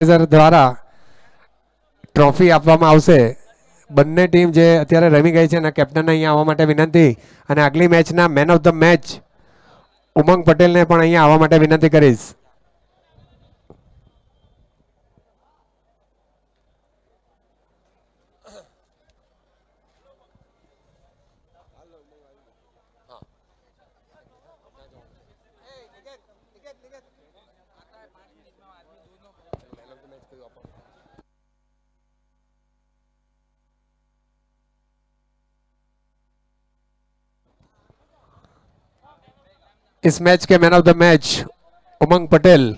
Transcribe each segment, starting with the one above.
દ્વારા ટ્રોફી આપવામાં આવશે. બંને ટીમ જે અત્યારે રમી ગઈ છે અને કેપ્ટનને અહીંયા આવવા માટે વિનંતી, અને આગલી મેચના મેન ઓફ ધ મેચ ઉમંગ પટેલને પણ અહીંયા આવવા માટે વિનંતી કરીશ. इस मैच के man of the match Umang Patel.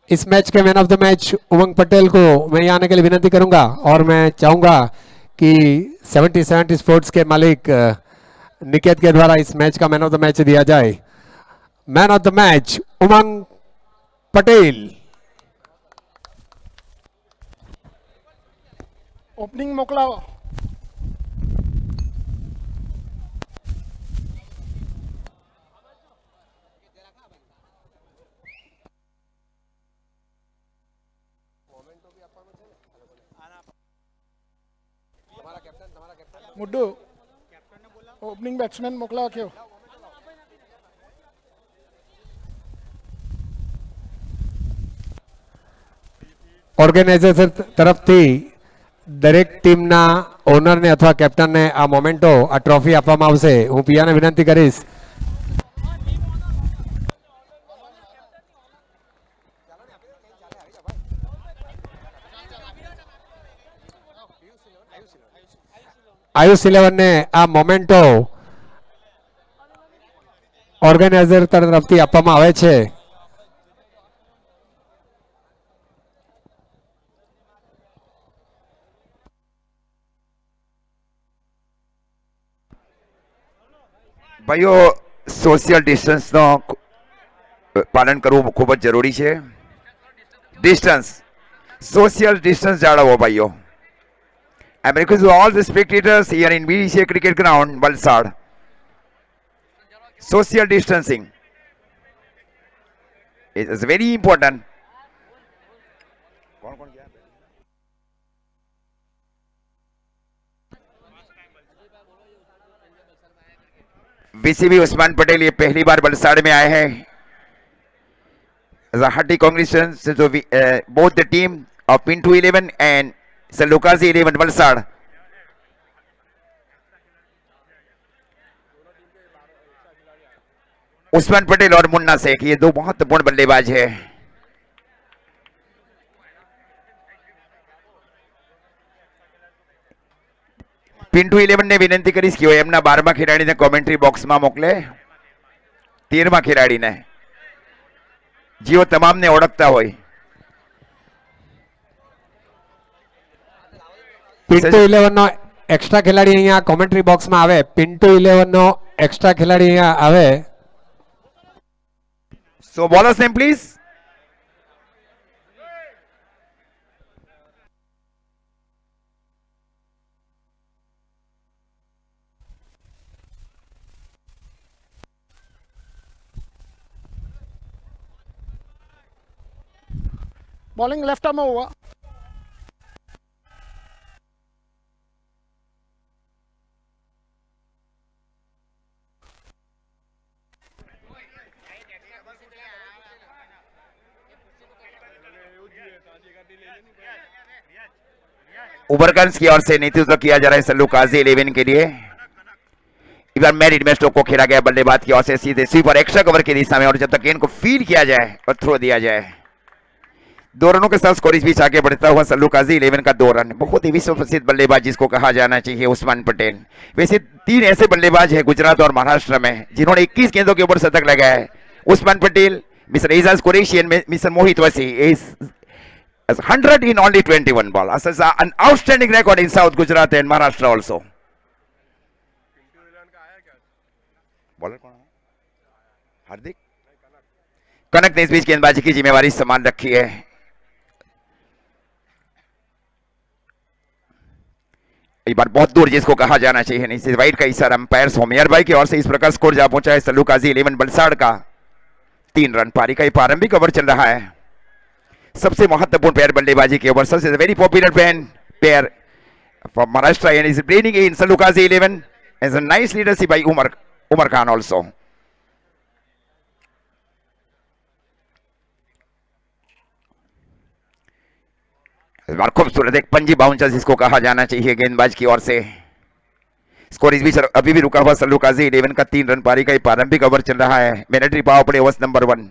इस मैच के man of the match Umang Patel को मैं यहाँ आने के लिए विनती करूंगा, और मैं चाहूंगा कि 70 स्पोर्ट्स के मालिक निकेत के द्वारा इस मैच का मैन ऑफ द मैच दिया जाए. Man of the match Umang Patel. Opening मोकलाओ. मुड्डू ओपनिंग बैट्समैन मोकला क्यों. ઓર્ગેનાઇઝેશન તરફથી દરેક ટીમના ઓનરને અથવા કેપ્ટનને આ મોમેન્ટો, આ ટ્રોફી આપવામાં આવશે. હું પિયાને વિનંતી કરીશ. આયુષ 11 ને આ મોમેન્ટો ઓર્ગેનાઇઝર તરફથી આપવામાં આવે છે. ભાઈઓ, સોશિયલ ડિસ્ટન્સનો પાલન કરવું ખૂબ જ જરૂરી છે. ડિસ્ટન્સ, સોશિયલ ડિસ્ટન્સ જાળવો ભાઈઓ. I am requesting all the spectators here in BDCA Cricket Ground, Valsad. Social distancing is very important. VCB Usman Patel ये पहली बार वलसाड़ में आए हैं. Hearty congratulations to both the team of Pinto 11 and Salukazi 11 Valsad. Usman Patel और मुन्ना शेख ये दो महत्वपूर्ण बल्लेबाज है. पिंटू 11 ने विनंती करीश कि एमना 12मा ખેલાડીને કોમેન્ટ્રી બોક્સમાં મોકલે. 13मा ખેલાડીને જેઓ તમામને ઓળખતા હોય. પિન્ટુ 11 નો એક્સ્ટ્રા ખેલાડી અહીંયા કોમેન્ટ્રી બોક્સમાં આવે. પિન્ટુ 11 નો એક્સ્ટ્રા ખેલાડી અહીંયા આવે. So bowler's name please. Bowling left arm हुआ. उबरगंज की ओर से नेतृत्व किया जा रहा है सल्लू काजी 11 के लिए। इस बार मैरिड में स्ट्रोक को खेला गया बल्लेबाज की ओर से सीधे स्वीपर एक्स्ट्रा कवर की दिशा में, और जब तक गेंद को फील किया जाए और थ्रो दिया जाए। 2 रनों के साथ स्कोर इस बीच आगे बढ़ता हुआ सल्लू काजी 11 का 2 रन। बहुत ही विश्व प्रसिद्ध बल्लेबाज जिसको कहा जाना चाहिए उस्मान पटेल। वैसे 3 ऐसे बल्लेबाज हैं गुजरात और महाराष्ट्र में जिन्होंने 21 गेंदों के ऊपर शतक लगाया है। Usman Patel, mister Ejaz Qureshi and mister Mohit Wasi is 100 in only 21 ball. As an outstanding record in South Gujarat and Maharashtra also. Bowler कौन है? हार्दिक कनक ने इस बीच गेंदबाजी की जिम्मेवारी संभाल रखी है। एक बार बहुत दूर जिसको कहा जाना चाहिए नीचे वाइड का इशारा अंपायर सोमियर भाई की ओर से। इस प्रकार स्कोर जा पहुंचा है सल्लू काजी 11 बलसाड़ का 3 रन। पारी का प्रारंभिक ओवर चल रहा है। सबसे महत्वपूर्ण पेयर बल्लेबाजी के ओवर से very popular pair for Maharashtra and is playing in Sallu Kazi 11 as a nice leadership by Umar Khan also. खूबसूरत एक पंजी बाउंसर जिसको कहा जाना चाहिए गेंदबाज की ओर से। स्कोर इस बीच अभी भी रुका हुआ सल्लू काजी 11 का 3 रन। पारी का प्रारंभिक ओवर चल रहा है। Mandatory power play over number 1।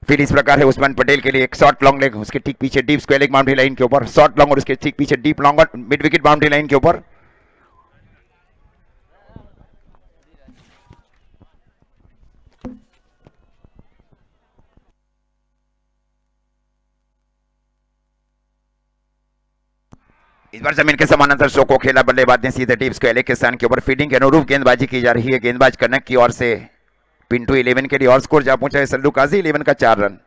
फिर इस प्रकार है उस्मान पटेल के लिए एक शॉर्ट लॉन्ग लेग, उसके ठीक पीछे deep square leg boundary line के ऊपर शॉर्ट लॉन्ग, और उसके ठीक पीछे डीप लॉन्ग और मिड विकेट बाउंड्री लाइन के ऊपर। इस बार जमीन के समानांतर शो को खेला बल्लेबाज ने सीधे डीप स्क्वायर लेग के स्थान के ऊपर। फील्डिंग के अनुरूप गेंदबाजी की जा रही है गेंदबाज कनक की ओर से पिंटू 11 के लिए, और स्कोर जा पहुंचा है सल्लू काजी 11 का 4 रन।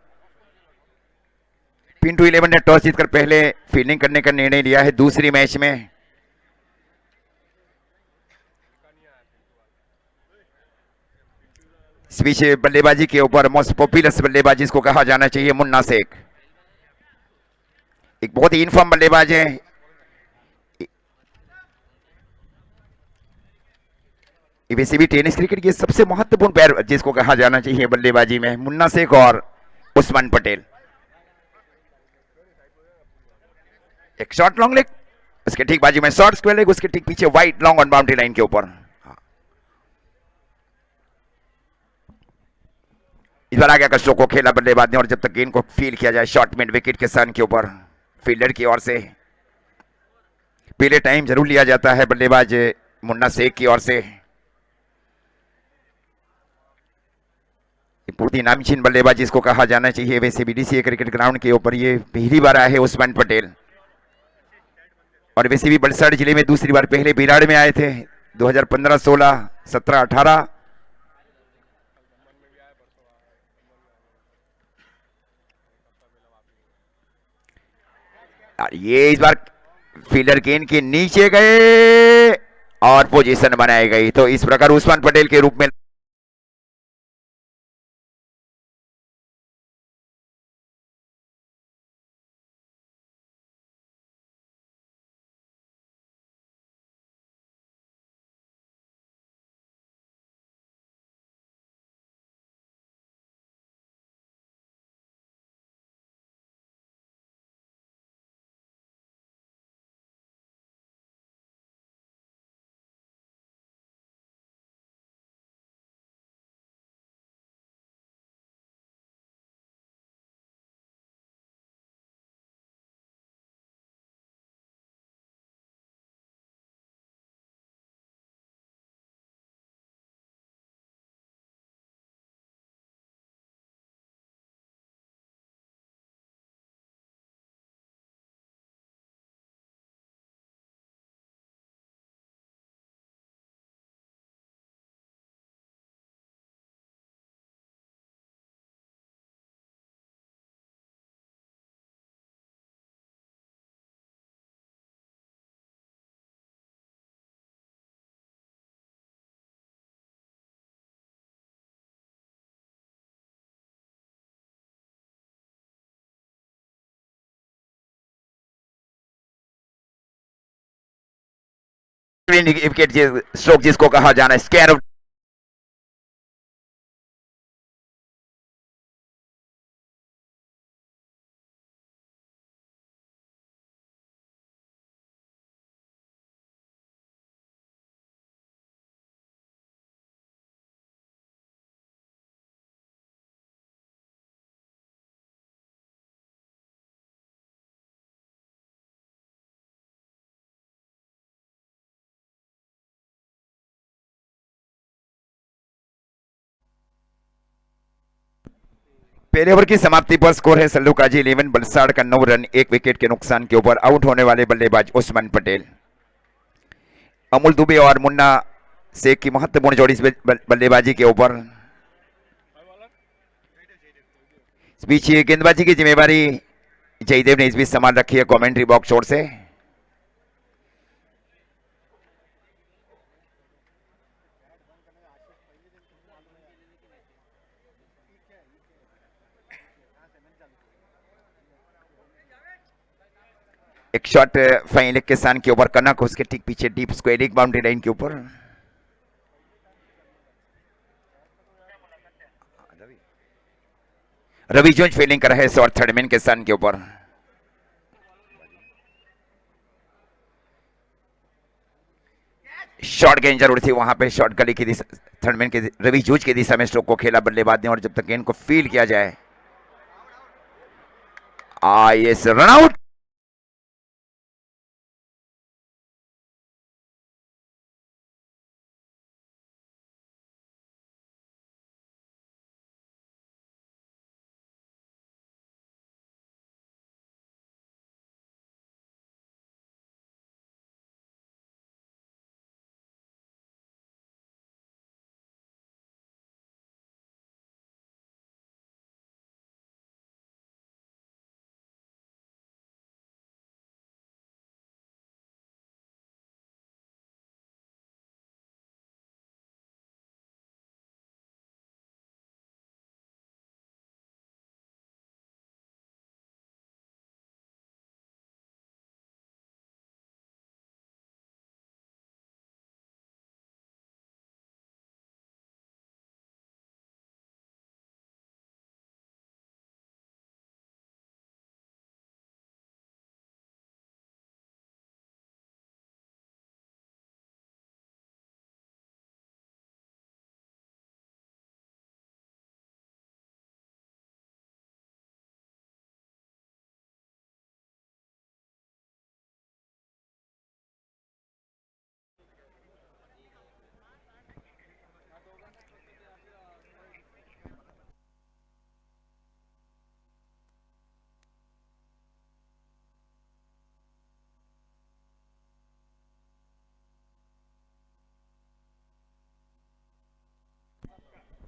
पिंटू 11 ने टॉस जीतकर पहले फील्डिंग करने का निर्णय लिया है दूसरी मैच में। इस बीच बल्लेबाजी के ऊपर मोस्ट पॉपुलर बल्लेबाज जिसको कहा जाना चाहिए मुन्ना शेख, एक बहुत ही इनफॉर्म बल्लेबाज है। वैसे भी टेनिस क्रिकेट की सबसे महत्वपूर्ण पैर जिसको कहा जाना चाहिए बल्लेबाजी में मुन्ना शेख और उस्मान पटेल। एक शॉर्ट लॉन्ग लेग, उसके ठीक बाजू में शॉर्ट स्क्वायर लेग, उसके ठीक पीछे wide long on boundary line के ऊपर। इस बार आगे का शो को खेला बल्लेबाज ने, और जब तक गेंद को फील किया जाए शॉर्ट मिड विकेट के स्थान के ऊपर फील्डर की ओर से पहले टाइम जरूर लिया जाता है बल्लेबाज मुन्ना शेख की ओर से। बहुत ही नामचीन बल्लेबाज जिसको कहा जाना चाहिए। वैसे बीडीसीए क्रिकेट ग्राउंड के ऊपर ये पहली बार आए हैं उस्मान पटेल, और वैसे भी बलसाड़ जिले में दूसरी बार, पहले बिराड़ में आए थे 2015, 16, 17, 18। ये इस बार फील्डर गेंद के नीचे गए और पोजीशन बनाई गई, तो इस प्रकार उस्मान पटेल के रूप में विकेट स्ट्रोक जिसको कहा जाना है स्कैर पहले ओवर की समाप्ति पर स्कोर है सल्लू काजी 11 बलसाड़ का 9 रन 1 विकेट के नुकसान के ऊपर। आउट होने वाले बल्लेबाज उस्मान पटेल। अमूल दुबे और मुन्ना शेख की महत्वपूर्ण जोड़ी इस बल्लेबाजी के ऊपर। इस बीच ये गेंदबाजी की जिम्मेवारी जयदेव ने इस बीच संभाल रखी है कमेंट्री बॉक्स ओर से। एक शॉट फाइन लेग के स्थान के ऊपर कनक, उसके ठीक पीछे डीप स्क्वायर एक बाउंड्री लाइन के ऊपर। रवि जोज फील्डिंग कर रहे हैं शॉट थर्ड मैन के स्थान के ऊपर। शॉट गेंद जरूर थी वहां पे, शॉट गली की दिशा थर्डमैन के रवि जूझ की दिशा में स्ट्रोक को खेला बल्लेबाज ने, और जब तक गेंद को फील किया जाए यस रन आउट।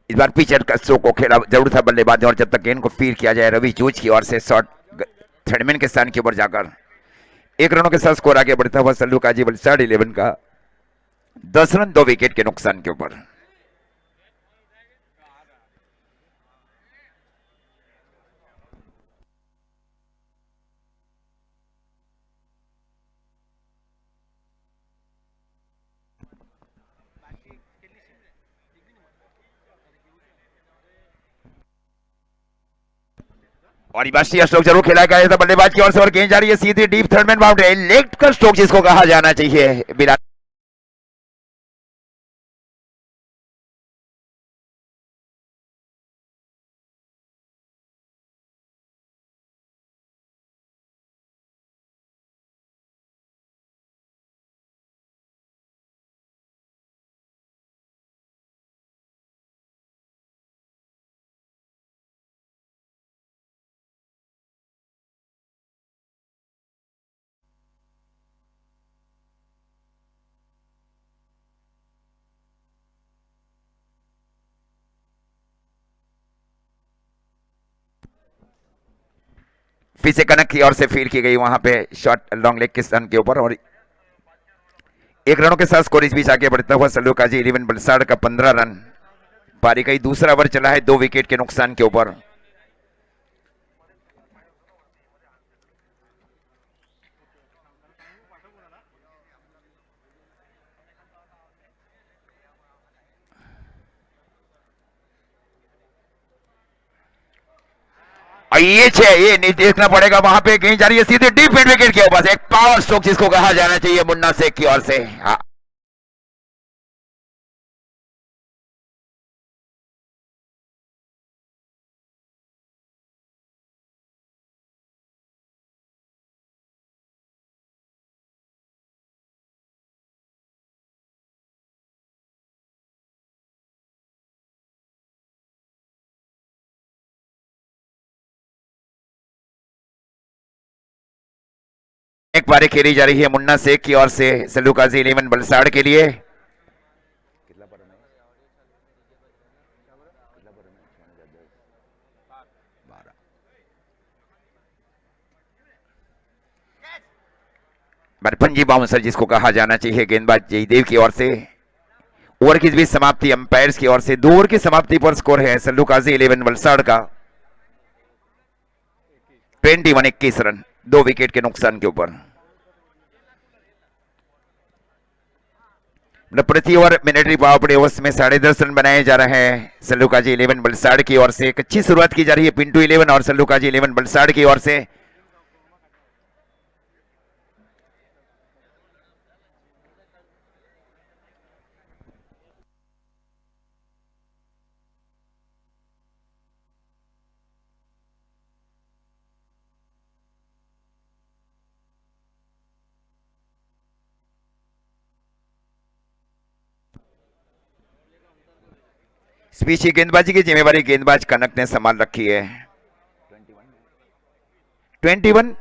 इस बार पिचर का स्ट्रोक को खेला जरूर था बल्लेबाज ने, और जब तक गेंद को फील किया जाए रवि जूझ की ओर से शॉट थर्डमैन के स्थान के ऊपर जाकर 1 रनों के साथ स्कोर आगे बढ़ता हुआ सल्लू काजी बलसाड़ 11 का 10 रन 2 विकेट के नुकसान के ऊपर। और इबास्टिया स्ट्रोक जरूर खेला गया था बल्लेबाज की ओर से, और गेंद जा रही है सीधी deep third man boundary, leg का स्ट्रोक जिसको कहा जाना चाहिए बिना। फिर से कनक की ओर से फील की गई वहां पे शॉट लॉन्ग लेग के सन के ऊपर, और 1 रनों के साथ स्कोर इस बीच आगे बढ़ता हुआ सल्लू काजी 11 बलसाड़ का 15 रन। पारी का दूसरा ओवर चला है 2 विकेट के नुकसान के ऊपर। ये नहीं देखना पड़ेगा वहां पे, गेंद जा रही है सीधे डीप मिड विकेट के ऊपर, एक पावर स्ट्रोक जिसको कहा जाना चाहिए मुन्ना शेख की ओर से। एक पारी खेली जा रही है मुन्ना शेख की ओर से सल्लूकाजी 11 वलसाड़ के लिए। बरपंजी बाउंसर जिसको कहा जाना चाहिए, गेंदबाज जयदेव की ओर से। ओवर की भी समाप्ति अंपायर्स की ओर से। 2 ओवर की समाप्ति पर स्कोर है सल्लूकाजी 11 वलसाड़ का 21 रन, 2 विकेट के नुकसान के ऊपर। प्रति over military power play overs में 10.5 रन बनाए जा रहे हैं सल्लूकाजी 11 वलसाड़ की ओर से। एक अच्छी शुरुआत की जा रही है पिंटू 11 और सल्लूकाजी 11 वलसाड़ की ओर से। स्पीची गेंदबाजी की जिम्मेवारी गेंदबाज कनक ने संभाल रखी है। 21,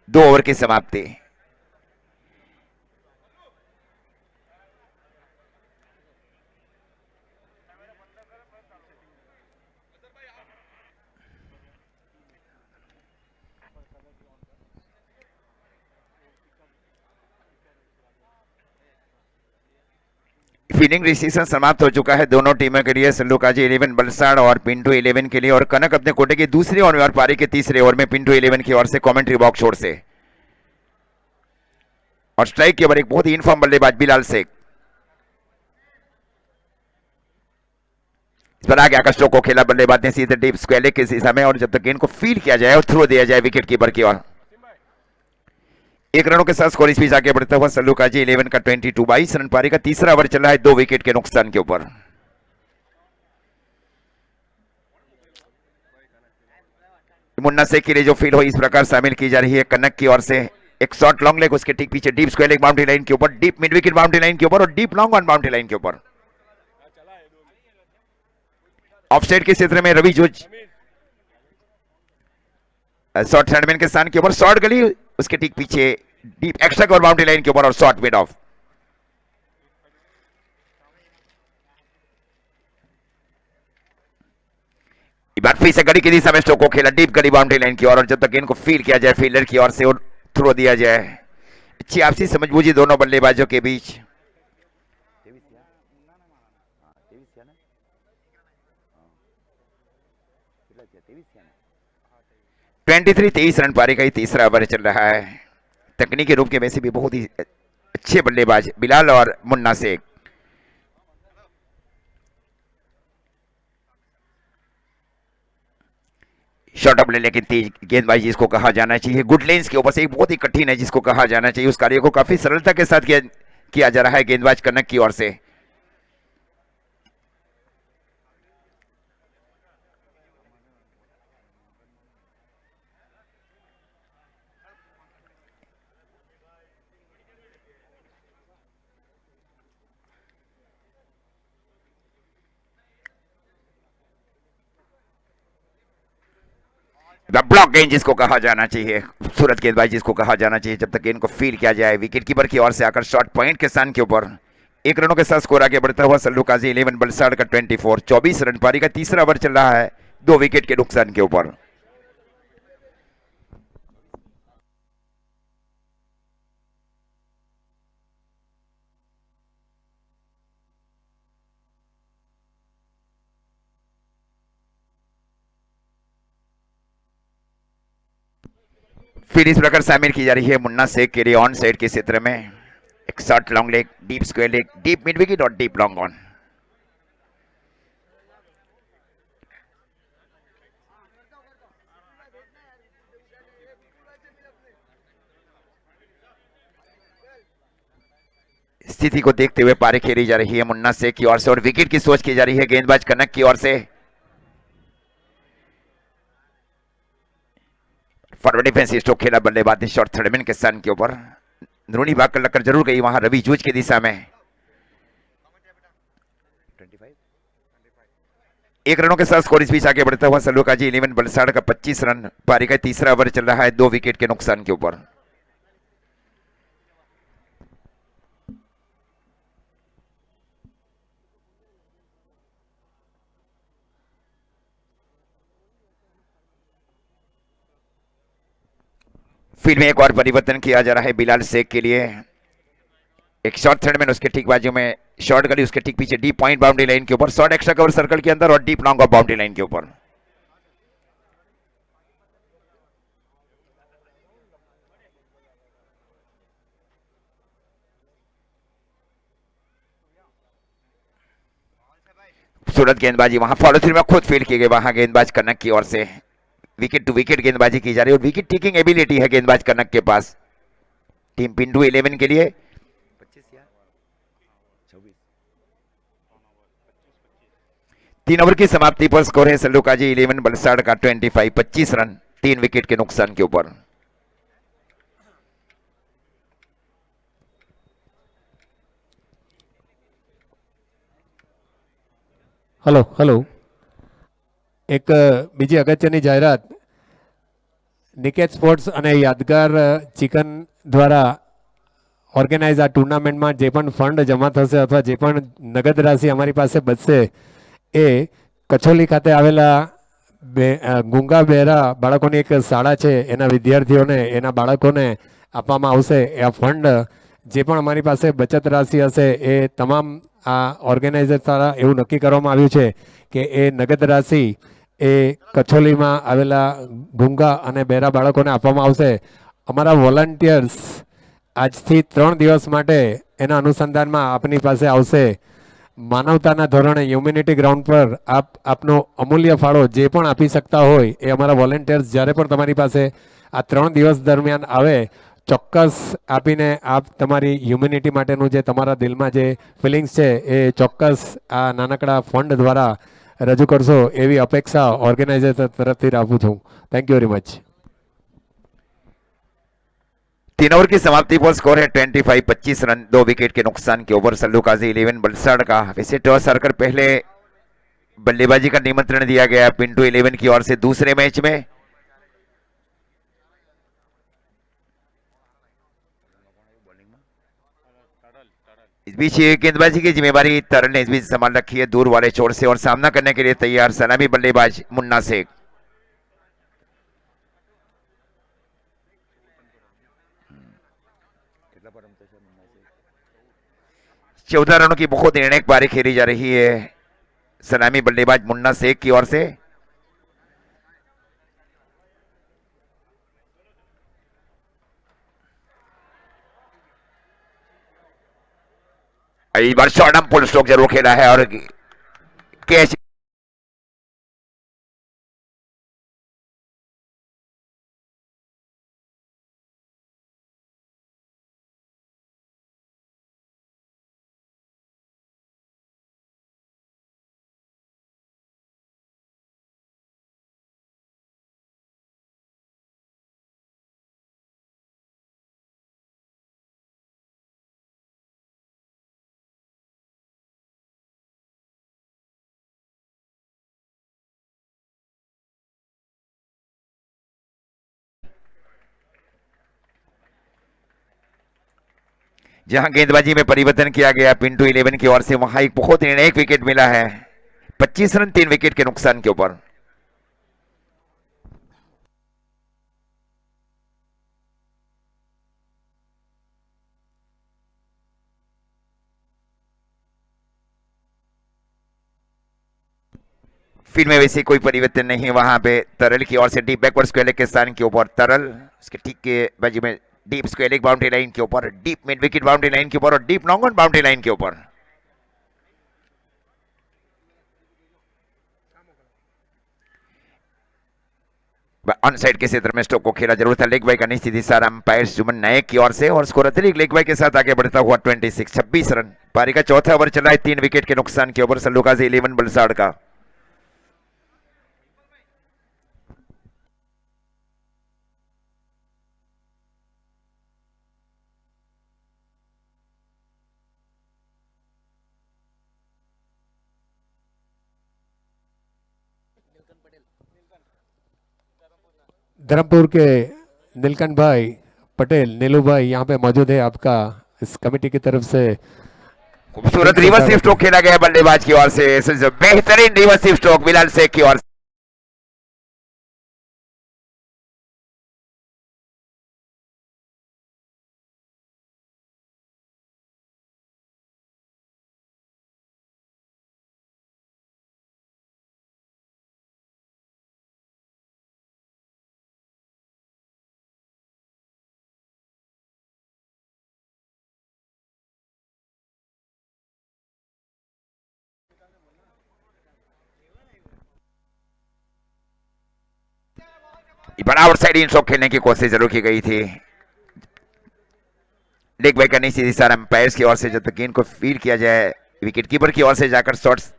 2 ओवर की समाप्ति। फील्डिंग डिसीजन समाप्त हो चुका है दोनों टीमों के लिए, सल्लूकाजी 11 वलसाड़ और पिंटू 11 के लिए। और कनक अपने कोटे की दूसरी ओवर और पारी के तीसरे ओवर में पिंटू 11 की ओर से कमेंट्री बॉक्स छोर से। और स्ट्राइक के ओवर एक बहुत ही इनफॉर्म बल्लेबाज बिलाल शेख। इस पर आगे आकाश को खेला बल्लेबाज ने सीधे डीप स्क्वायर लेग के दिशा में, और जब तक गेंद को फील्ड किया जाए और थ्रो दिया जाए विकेट कीपर की ओर। 1 रनों के साथ स्कोर इस बीच आगे बढ़ता हुआ सल्लूकाजी 11 का 22 रन। पारी का तीसरा ओवर चल रहा है 2 विकेट के नुकसान के ऊपर। मुन्ना शेख के लिए जो फील्ड हो इस प्रकार शामिल की जा रही है कनक की ओर से। एक शॉर्ट लॉन्ग लेग, उसके ठीक पीछे deep square leg boundary line के ऊपर, deep mid wicket boundary line के ऊपर और deep long on boundary line के ऊपर। ऑफ साइड के क्षेत्र में रवि जूझ शॉर्ट हैंडमैन के स्थान के ऊपर, शॉर्ट गली उसके ठीक पीछे deep extra cover boundary line के ऊपर और शॉर्ट मिड ऑफ। फिर से गड़ी की दिशा में स्ट्रोक को खेला डीप गड़ी बाउंड्री लाइन की ओर, और जब तक इनको फील किया जाए फील्डर की ओर से और थ्रो दिया जाए। अच्छी आपसी समझबूझी दोनों बल्लेबाजों के बीच। 23 रन पारी का ही तीसरा ओवर चल रहा है। तकनीकी रूप के वैसे भी बहुत ही अच्छे बल्लेबाज बिलाल और मुन्ना शेख। शॉर्ट ऑफ ले, लेकिन तेज गेंदबाजी जिसको कहा जाना चाहिए, गुड लेंस के ऊपर से एक बहुत ही कठिन है जिसको कहा जाना चाहिए, उस कार्य को काफी सरलता के साथ किया जा रहा है गेंदबाज कनक की ओर से। ब्लॉक गेंद जिसको कहा जाना चाहिए, खूबसूरत गेंदबाजी जिसको कहा जाना चाहिए, जब तक गेंद को फील किया जाए विकेट कीपर की ओर से आकर शॉर्ट पॉइंट के स्थान के ऊपर। 1 रनों के साथ स्कोर आगे बढ़ता हुआ सल्लूकाजी 11 वलसाड़ का 24 रन। पारी का तीसरा ओवर चल रहा है 2 विकेट के नुकसान के ऊपर। फिर इस प्रकार शामिल की जा रही है मुन्ना शेख के लिए ऑन साइड के क्षेत्र में एक short long leg, deep square leg, deep mid wicket और डीप लॉन्ग ऑन। स्थिति को देखते हुए पारी खेली जा रही है मुन्ना शेख की ओर से और विकेट की सोच की जा रही है गेंदबाज कनक की ओर से। फॉरवर्ड डिफेंस स्ट्रोक खेला बल्लेबाज ने शॉर्ट थर्डमैन के स्थान के ऊपर। अंदरूनी भाग कर लगकर जरूर गई वहां रवि जूझ की दिशा में। 1 रनों के साथ स्कोर इस बीच आगे बढ़ता हुआ सल्लूकाजी 11 वलसाड़ का 25 रन। पारी का तीसरा ओवर चल रहा है 2 विकेट के नुकसान के ऊपर। फील्ड में एक और परिवर्तन किया जा रहा है बिलाल शेख के लिए। एक शॉर्ट थर्ड मैन उसके ठीक बाजू में शॉर्ट गली, उसके ठीक पीछे डीप पॉइंट बाउंड्री लाइन के ऊपर, शॉर्ट एक्स्ट्रा कवर सर्कल के अंदर और deep long off boundary line के ऊपर। खूबसूरत गेंदबाजी वहां फॉलो थ्रू में खुद फील्ड की गई, वहां गेंदबाज कनक की ओर से विकेट टू विकेट गेंदबाजी की जा रही है और विकेट टेकिंग एबिलिटी है गेंदबाज कनक के पास। टीम पिंटू 11 के लिए 3 ओवर की समाप्ति पर स्कोर है सल्लूकाजी 11 बलसाड़ का 25 रन 3 विकेट के नुकसान के ऊपर। હલો હલો એક બીજી અગત્યની જાહેરાત નિકેત સ્પોર્ટ્સ અને યાદગાર ચિકન દ્વારા ઓર્ગેનાઇઝ આ ટુર્નામેન્ટમાં જે પણ ફંડ જમા થશે અથવા જે પણ નગદ રાશિ અમારી પાસે બચશે એ કચોલી ખાતે આવેલા ગુંગા બહેરા બાળકોની એક શાળા છે એના વિદ્યાર્થીઓને એના બાળકોને આપવામાં આવશે। એ આ ફંડ જે પણ અમારી પાસે બચત રાશિ હશે એ તમામ આ ઓર્ગેનાઇઝર દ્વારા એવું નક્કી કરવામાં આવ્યું છે કે એ નગદ રાશિ એ કચોલીમાં આવેલા ગુંગા અને બહેરા બાળકોને આપવામાં આવશે। અમારા વોલન્ટિયર્સ આજથી 3 દિવસ માટે એના અનુસંધાનમાં આપની પાસે આવશે। માનવતાના ધોરણે હ્યુમેનિટી ગ્રાઉન્ડ પર આપ આપનો અમૂલ્ય ફાળો જે પણ આપી શકતા હોય એ અમારા વોલેન્ટિયર્સ જ્યારે પણ તમારી પાસે આ 3 દિવસ દરમિયાન આવે ચોક્કસ આપીને આપ તમારી હ્યુમેનિટી માટેનું જે તમારા દિલમાં જે ફિલિંગ્સ છે એ ચોક્કસ આ નાનકડા ફંડ દ્વારા રજૂ કરશો એવી અપેક્ષા ઓર્ગેનાઇઝર તરફથી રાખું છું। Thank you very much. 3 over की समाप्ति पर स्कोर है 25 रन 2 विकेट के नुकसान के ओवर सल्लूकाजी 11 बलसाड़ का। वैसे टॉस हारकर पहले बल्लेबाजी का निमंत्रण दिया गया पिंटू 11 की ओर से दूसरे मैच में। इस बीच गेंदबाजी की जिम्मेवारी तरल ने इस बीच संभाल रखी है दूर वाले छोर से और सामना करने के लिए तैयार सलामी बल्लेबाज मुन्ना शेख। चौदह रनों की बहुत निर्णायक पारी खेली जा रही है सलामी बल्लेबाज मुन्ना शेख की ओर से। इस बार शॉर्ट पुल स्ट्रोक जरूर खेला है और कैच जहां गेंदबाजी में परिवर्तन किया गया पिंटू 11 की ओर से वहां एक बहुत निर्णायक विकेट मिला है 25 रन 3 विकेट के नुकसान के ऊपर। फील्ड में वैसे कोई परिवर्तन नहीं है वहां पे तरल की ओर से डीप बैकवर्ड स्क्वायर लेग के स्थान के ऊपर तरल उसके ठीक के बाजू में deep square leg boundary line के ऊपर deep mid wicket boundary line के ऊपर और deep long on boundary line के ऊपर। ऑन साइड के क्षेत्र में स्टोक को खेला जरूर था। लेग बाय का निश्चित इशारा अंपायर सुमन नायक की ओर से और स्कोर अतिरिक्त लेग बाय के साथ आगे बढ़ता हुआ 26 रन। पारी का चौथा ओवर चला है 3 विकेट के नुकसान के ओवर सल्लूकाजी 11 बलसाड़ का। धर्मपुर के नीलकंठ भाई पटेल नीलू भाई यहाँ पे मौजूद है आपका इस कमेटी की तरफ से। खूबसूरत रिवर्स स्ट्रोक खेला गया बल्लेबाज की ओर से। बेहतरीन रिवर्स स्ट्रोक बिलाल शेख की ओर से। बड़ा आउटसाइड इन शॉट खेलने की कोशिश जरूर की गई थी, लेग बाय करनी सीधी सार अंपायर्स की ओर से, जब तक गेंद को फील्ड किया जाए विकेट कीपर की ओर से जाकर शॉट्स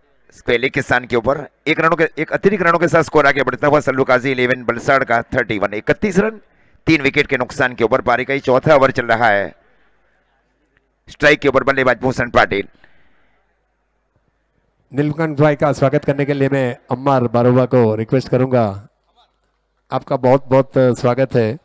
पहले के स्थान के ऊपर एक अतिरिक्त रनों के साथ स्कोर आगे बढ़ता हुआ सल्लूकाजी 11 बलसाड़ का 31 31 रन 3 विकेट के नुकसान के ऊपर। पारी का ही चौथा ओवर चल रहा है। स्ट्राइक के ऊपर बल्लेबाज भूषण पाटिल। नीलकंठ भाई का स्वागत करने के लिए मैं अम्मार बारोबा को रिक्वेस्ट करूंगा। आपका बहुत बहुत स्वागत है।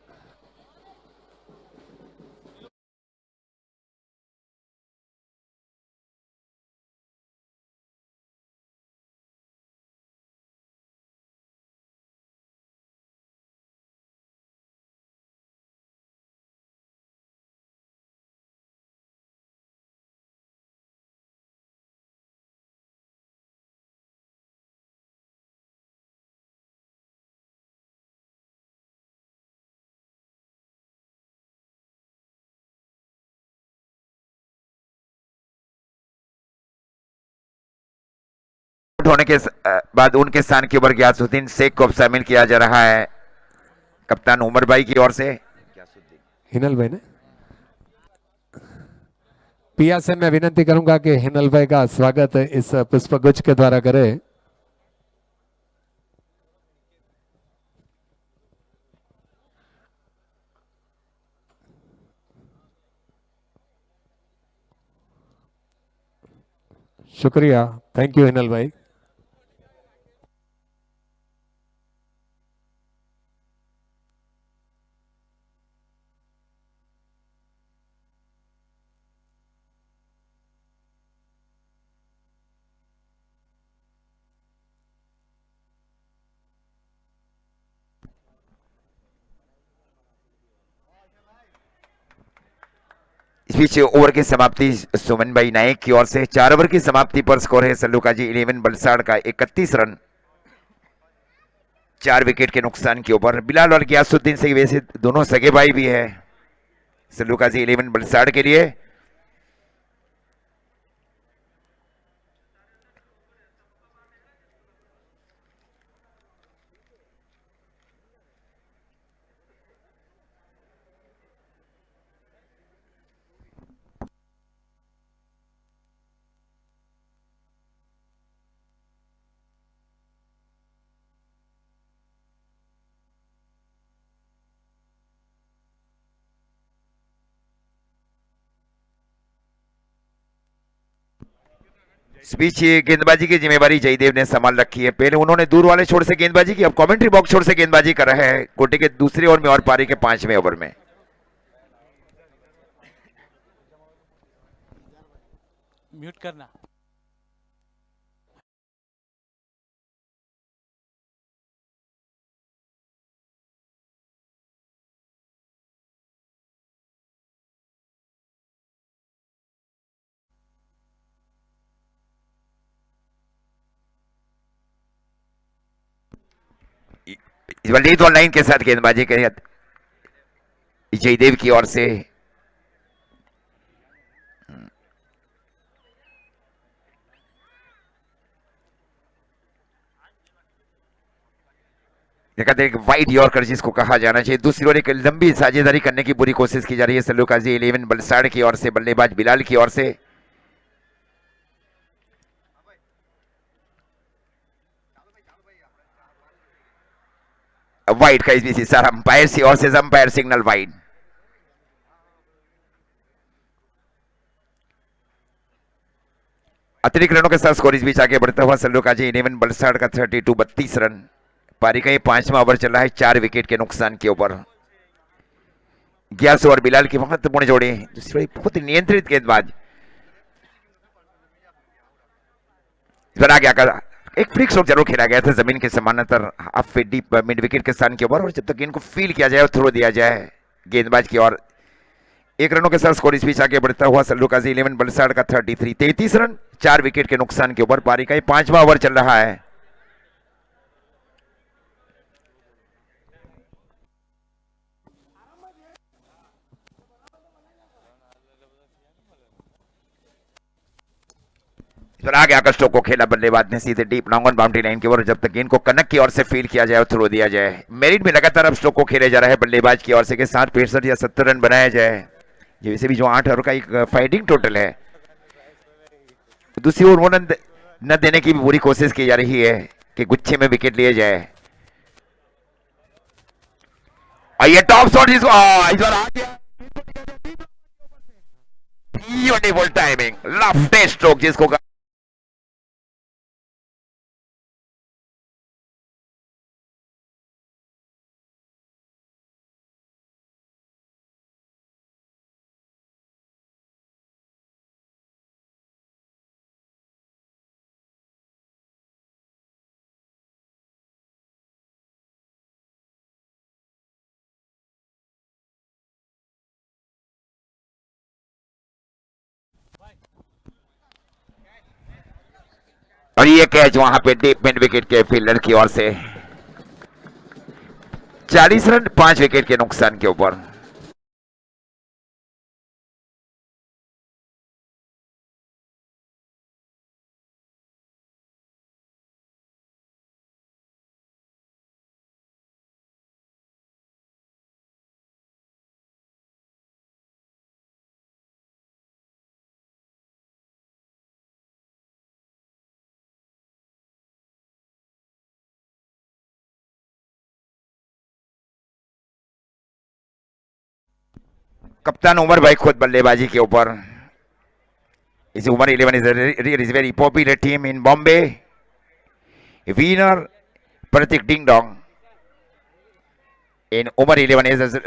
होने के बाद उनके स्थान के ऊपर गयासुद्दीन शेख को शामिल किया जा रहा है कप्तान उमर भाई की ओर से। हिनल भाई ने पिया से मैं विनती करूंगा कि हिनल भाई का स्वागत इस पुष्पगुच्छ के द्वारा करे। शुक्रिया, थैंक यू हिनल भाई। इस बीच ओवर की समाप्ति सुमन भाई नायक की ओर से। 4 ओवर की समाप्ति पर स्कोर है सल्लूकाजी 11 बलसाड़ का 31 रन 4 विकेट के नुकसान के ऊपर। बिलाल और गयासुद्दीन से वैसे दोनों सगे भाई भी है सल्लूकाजी 11 बलसाड़ के लिए। इस बीच गेंदबाजी की जिम्मेवारी जयदेव ने संभाल रखी है। पहले उन्होंने दूर वाले छोर से गेंदबाजी की, अब कमेंट्री बॉक्स छोर से गेंदबाजी कर रहे हैं कोटे के दूसरे ओवर में और पारी के 5वें ओवर में। म्यूट करना। वलीद ऑनलाइन के साथ गेंदबाजी करें जयदेव की ओर से। एक वाइड यॉर्कर जिसको कहा जाना चाहिए। दूसरी ओर एक लंबी साझेदारी करने की पूरी कोशिश की जा रही है सल्लूकाजी 11 बलसाड़ की ओर से, बल्लेबाज बिलाल की ओर से। वाइड का इसमें इशारा अंपायर की ओर से, अंपायर सिग्नल वाइड। अतिरिक्त रनों के साथ स्कोर इस बीच आगे बढ़ता हुआ सल्लूकाजी 11 बलसाड़ का 32 32 रन। पारी का ये 5वां ओवर चल रहा है 4 विकेट के नुकसान के ऊपर। ग्यासो और बिलाल की महत्वपूर्ण जोड़ी। दूसरी बहुत नियंत्रित गेंदबाज बना गया कर एक फ्लिक शॉट जरूर खेला गया था जमीन के समानांतर half feet deep mid wicket के स्थान के ऊपर, और जब तक गेंद को फील किया जाए और थ्रो दिया जाए गेंदबाज की ओर। 1 रनों के साथ स्कोर इस बीच आगे बढ़ता हुआ सल्लूकाजी 11 बलसाड़ का 33 33 रन 4 विकेट के नुकसान के ऊपर। पारी का ये 5वां ओवर चल रहा है। फिर आगे आकर स्ट्रोक को खेला बल्लेबाज ने सीधे deep long on boundary line की ओर। जब तक गेंद को कनक की ओर से फील किया जाए और थ्रो दिया जाए। मेरिट में लगातार अब स्ट्रोक को खेले जा रहा है बल्लेबाज की ओर से के साथ 65 या 70 रन बनाया जाए। ये वैसे भी जो 8 ओवर का एक फाइटिंग टोटल है, दूसरी ओर वो न देने की भी पूरी कोशिश की जा रही है कि गुच्छे में विकेट लिए जाए। और ये टॉप शॉट इस बार आ गया। ब्यूटीफुल टाइमिंग, लेफ्ट स्ट्रोक जिसको और ये कैच वहां पे डीप मिड विकेट के फील्डर की ओर से 40 रन 5 विकेट के नुकसान के ऊपर। कप्तान उमर भाई खुद बल्लेबाजी के ऊपर। इस Umar 11 is very popular team in Bombay. Winner Prateek ding dong in Umar 11 is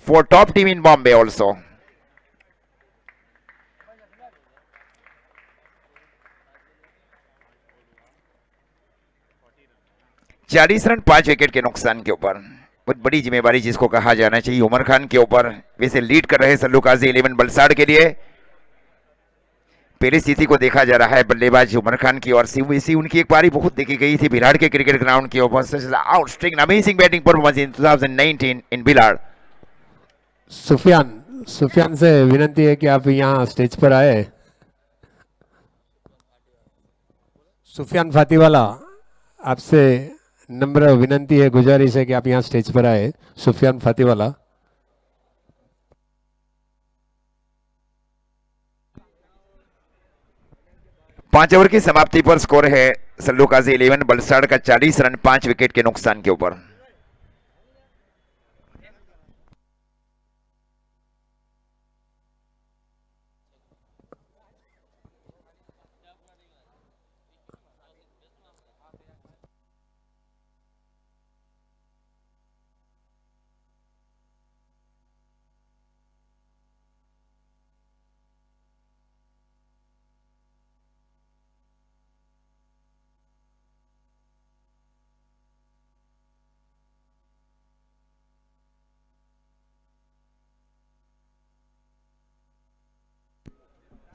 for top team in Bombay also. चालीस रन 5 विकेट के नुकसान के ऊपर। बहुत बड़ी जिम्मेवारी जिसको कहा जाना चाहिए उमर खान के ऊपर। वैसे लीड कर रहे सल्लू काजी 11 वलसाड के लिए। पहली स्थिति को देखा जा रहा है बल्लेबाज उमर खान की ओर से। वैसी उनकी एक पारी बहुत देखी गई थी विराट के क्रिकेट ग्राउंड के ऊपर। Outstanding amazing batting performance in 2019 इन विराट। सुफियान से विनती है कि आप यहाँ स्टेज पर आए। सुफियान फातीवाला, आपसे नम्र विनंती है, गुजारिश है कि आप यहाँ स्टेज पर आए। सुफियान फातीवाला। पांच ओवर की समाप्ति पर स्कोर है सल्लू काजी 11 वलसाड का 40 रन 5 विकेट के नुकसान के ऊपर।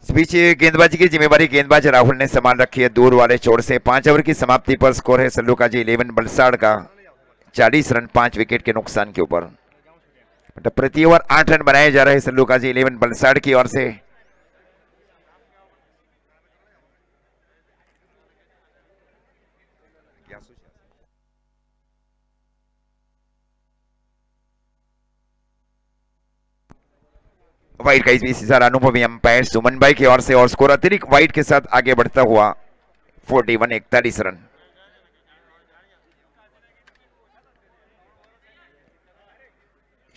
इस बीच गेंदबाजी की जिम्मेवारी गेंदबाज राहुल ने संभाल रखी है दूर वाले छोर से। 5 ओवर की समाप्ति पर स्कोर है सल्लू काजी 11 वलसाड का 40 रन 5 विकेट के नुकसान के ऊपर। प्रति ओवर 8 रन बनाए जा रहे सल्लू काजी 11 वलसाड की ओर से। वाइट का इस बीच इशारा अनुभवी अंपायर सुमन भाई की ओर से और स्कोर अतिरिक्त वाइट के साथ आगे बढ़ता हुआ 41 रन।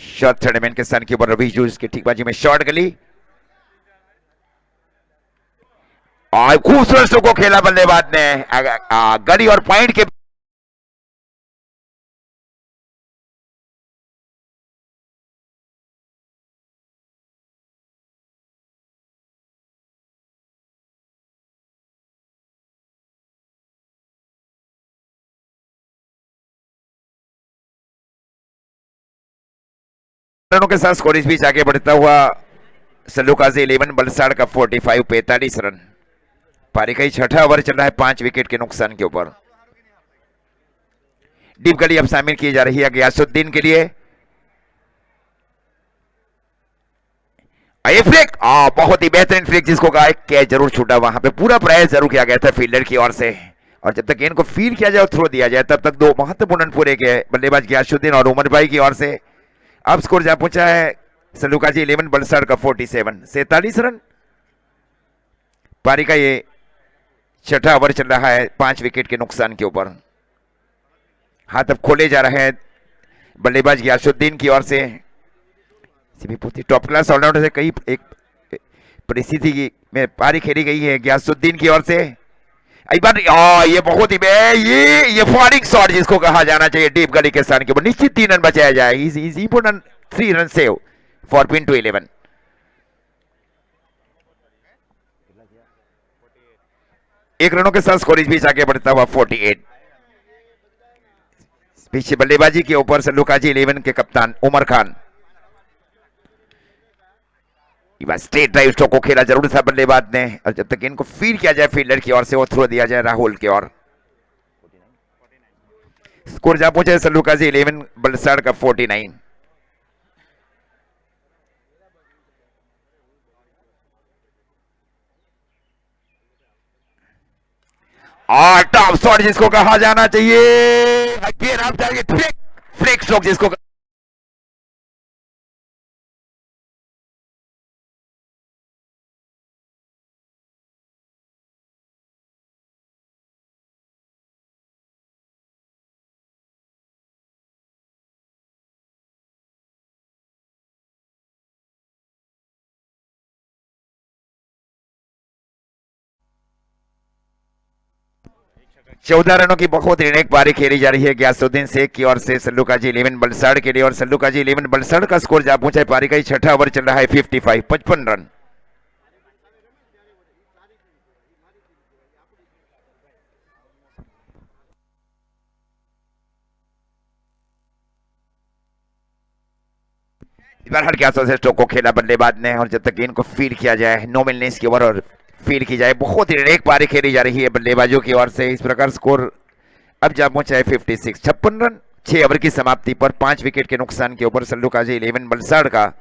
शॉट थर्ड मैन के स्थान के ऊपर रवि जूस की ठीकबाजी में शॉट गली और खूबसूरत को खेला बल्लेबाज ने गली और पॉइंट के रनों के साथ स्कोर इस बीच आगे बढ़ता हुआ सल्लू काजी 11 वलसाड का 45 रन। पारी का 6वां ओवर चल रहा है 5 विकेट के नुकसान के ऊपर। डीप गली अब शामिल की जा रही है गयासुद्दीन के लिए। ये फ्लिक बहुत ही बेहतरीन फ्लिक जिसको कहा कैच जरूर छूटा, वहां पे पूरा प्रयास जरूर किया गया था फील्डर की ओर से। और जब तक गेंद को फील किया जाए और थ्रो दिया जाए तब तक दो महत्वपूर्ण रन पूरे किए बल्लेबाज गियासुद्दीन और उमर भाई की ओर से। अब स्कोर जा पहुंचा है सलूकाजी 11 बलसाड़ का 47 रन। पारी का ये छठा ओवर चल रहा है 5 विकेट के नुकसान के ऊपर। हाथ अब खोले जा रहे हैं बल्लेबाज गियासुद्दीन की ओर से। टॉप क्लास ऑलराउंडर से कई एक परिस्थिति में पारी खेली गई है गियासुद्दीन की ओर से। एक बार ये बहुत ही ये फायरिंग शॉट जिसको कहा जाना चाहिए डीप गली के स्थान के ऊपर, निश्चित 3 रन बचाया जाए। Is important 3 run save for pin to 11। एक रनों के साथ स्कोर इस बीच आगे बढ़ता हुआ 48। पीछे बल्लेबाजी के ऊपर सल्लूकाजी 11 के कप्तान Umar Khan. Straight drive stroke को खेला जरूर था बल्लेबाज ने, और जब तक इनको फील किया जाए फील्डर की ओर से वो थ्रो दिया जाए राहुल की ओर। स्कोर जा पहुंचे सल्लूकाजी 11 बलसाड़ का 49। टॉप शॉट जिसको कहा जाना चाहिए, अगेन आप जाइए फ्लिक स्ट्रोक जिसको चौदह रनों की बहुत ऋणिक पारी खेली जा रही है गियासुद्दीन शेख की ओर से सल्लूकाजी 11 बलसाड़ के लिए। और सल्लूकाजी 11 बलसाड़ का स्कोर जा पहुंचा है पारी का छठा ओवर चल रहा है 55 रन। इस बार हर से स्ट्रोक को खेला बल्लेबाज ने, और जब तक गेंद को फील किया जाए नो मिलनेस की ओवर और फील की जाए बहुत ही एक पारी खेली जा रही है बल्लेबाजों की ओर से। इस प्रकार स्कोर अब जा पहुंचा है 56 रन। 6 ओवर की समाप्ति पर 5 विकेट के नुकसान के ऊपर सल्लूकाजी 11 बलसाड़ का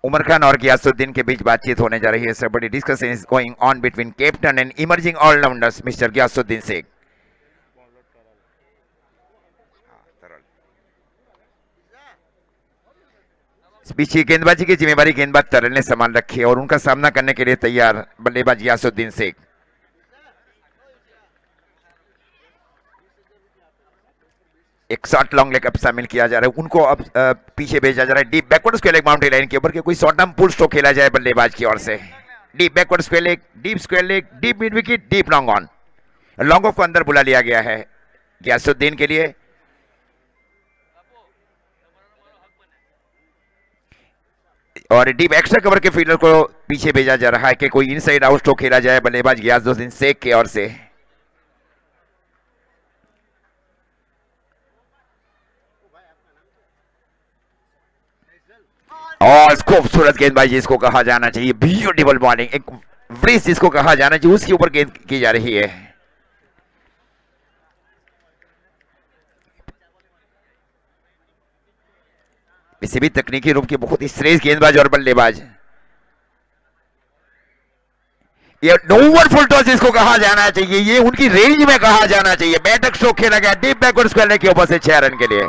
उमर खान और गियासुद्दीन के बीच बातचीत होने जा रही है। सर बड़ी discussion is going on between captain and emerging allrounders mister Giyasuddin Sheikh. पीछे गेंदबाजी की जिम्मेवारी गेंदबाज तरल ने संभाल रखी है और उनका सामना करने के लिए तैयार बल्लेबाज गियासुद्दीन शेख। एक शॉर्ट लॉन्ग लेग अप शामिल किया जा रहा है, उनको अब पीछे भेजा जा रहा है deep backward square leg boundary line के ऊपर कि कोई शॉर्ट टर्म पुल स्ट्रोक खेला जाए बल्लेबाज की ओर से। Deep backward square leg, deep square leg, deep mid wicket, deep long on. Long off को अंदर बुला लिया गया है गियासुद्दीन के लिए। और डीप एक्स्ट्रा कवर के फील्डर को पीछे भेजा जा रहा है कि कोई इनसाइड आउट स्ट्रोक खेला जाए बल्लेबाज गियासुद्दीन शेख की ओर से। और खूबसूरत गेंदबाजी जिसको कहा जाना चाहिए, ब्यूटीफुल बॉलिंग, एक ब्रिज जिसको कहा जाना चाहिए, उसके ऊपर गेंद की जा रही है। किसी भी तकनीकी रूप के बहुत ही श्रेष्ठ गेंदबाज और बल्लेबाज। ये ओवर फुल टॉस जिसको कहा जाना चाहिए, ये उनकी रेंज में कहा जाना चाहिए। बैटक स्ट्रोक खेला गया डीप बैकवर्ड स्क्वायर लेग के ऊपर से 6 रन के लिए।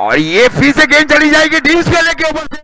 और ये फिर से गेंद चली जाएगी डीप स्क्वायर लेग के ऊपर से।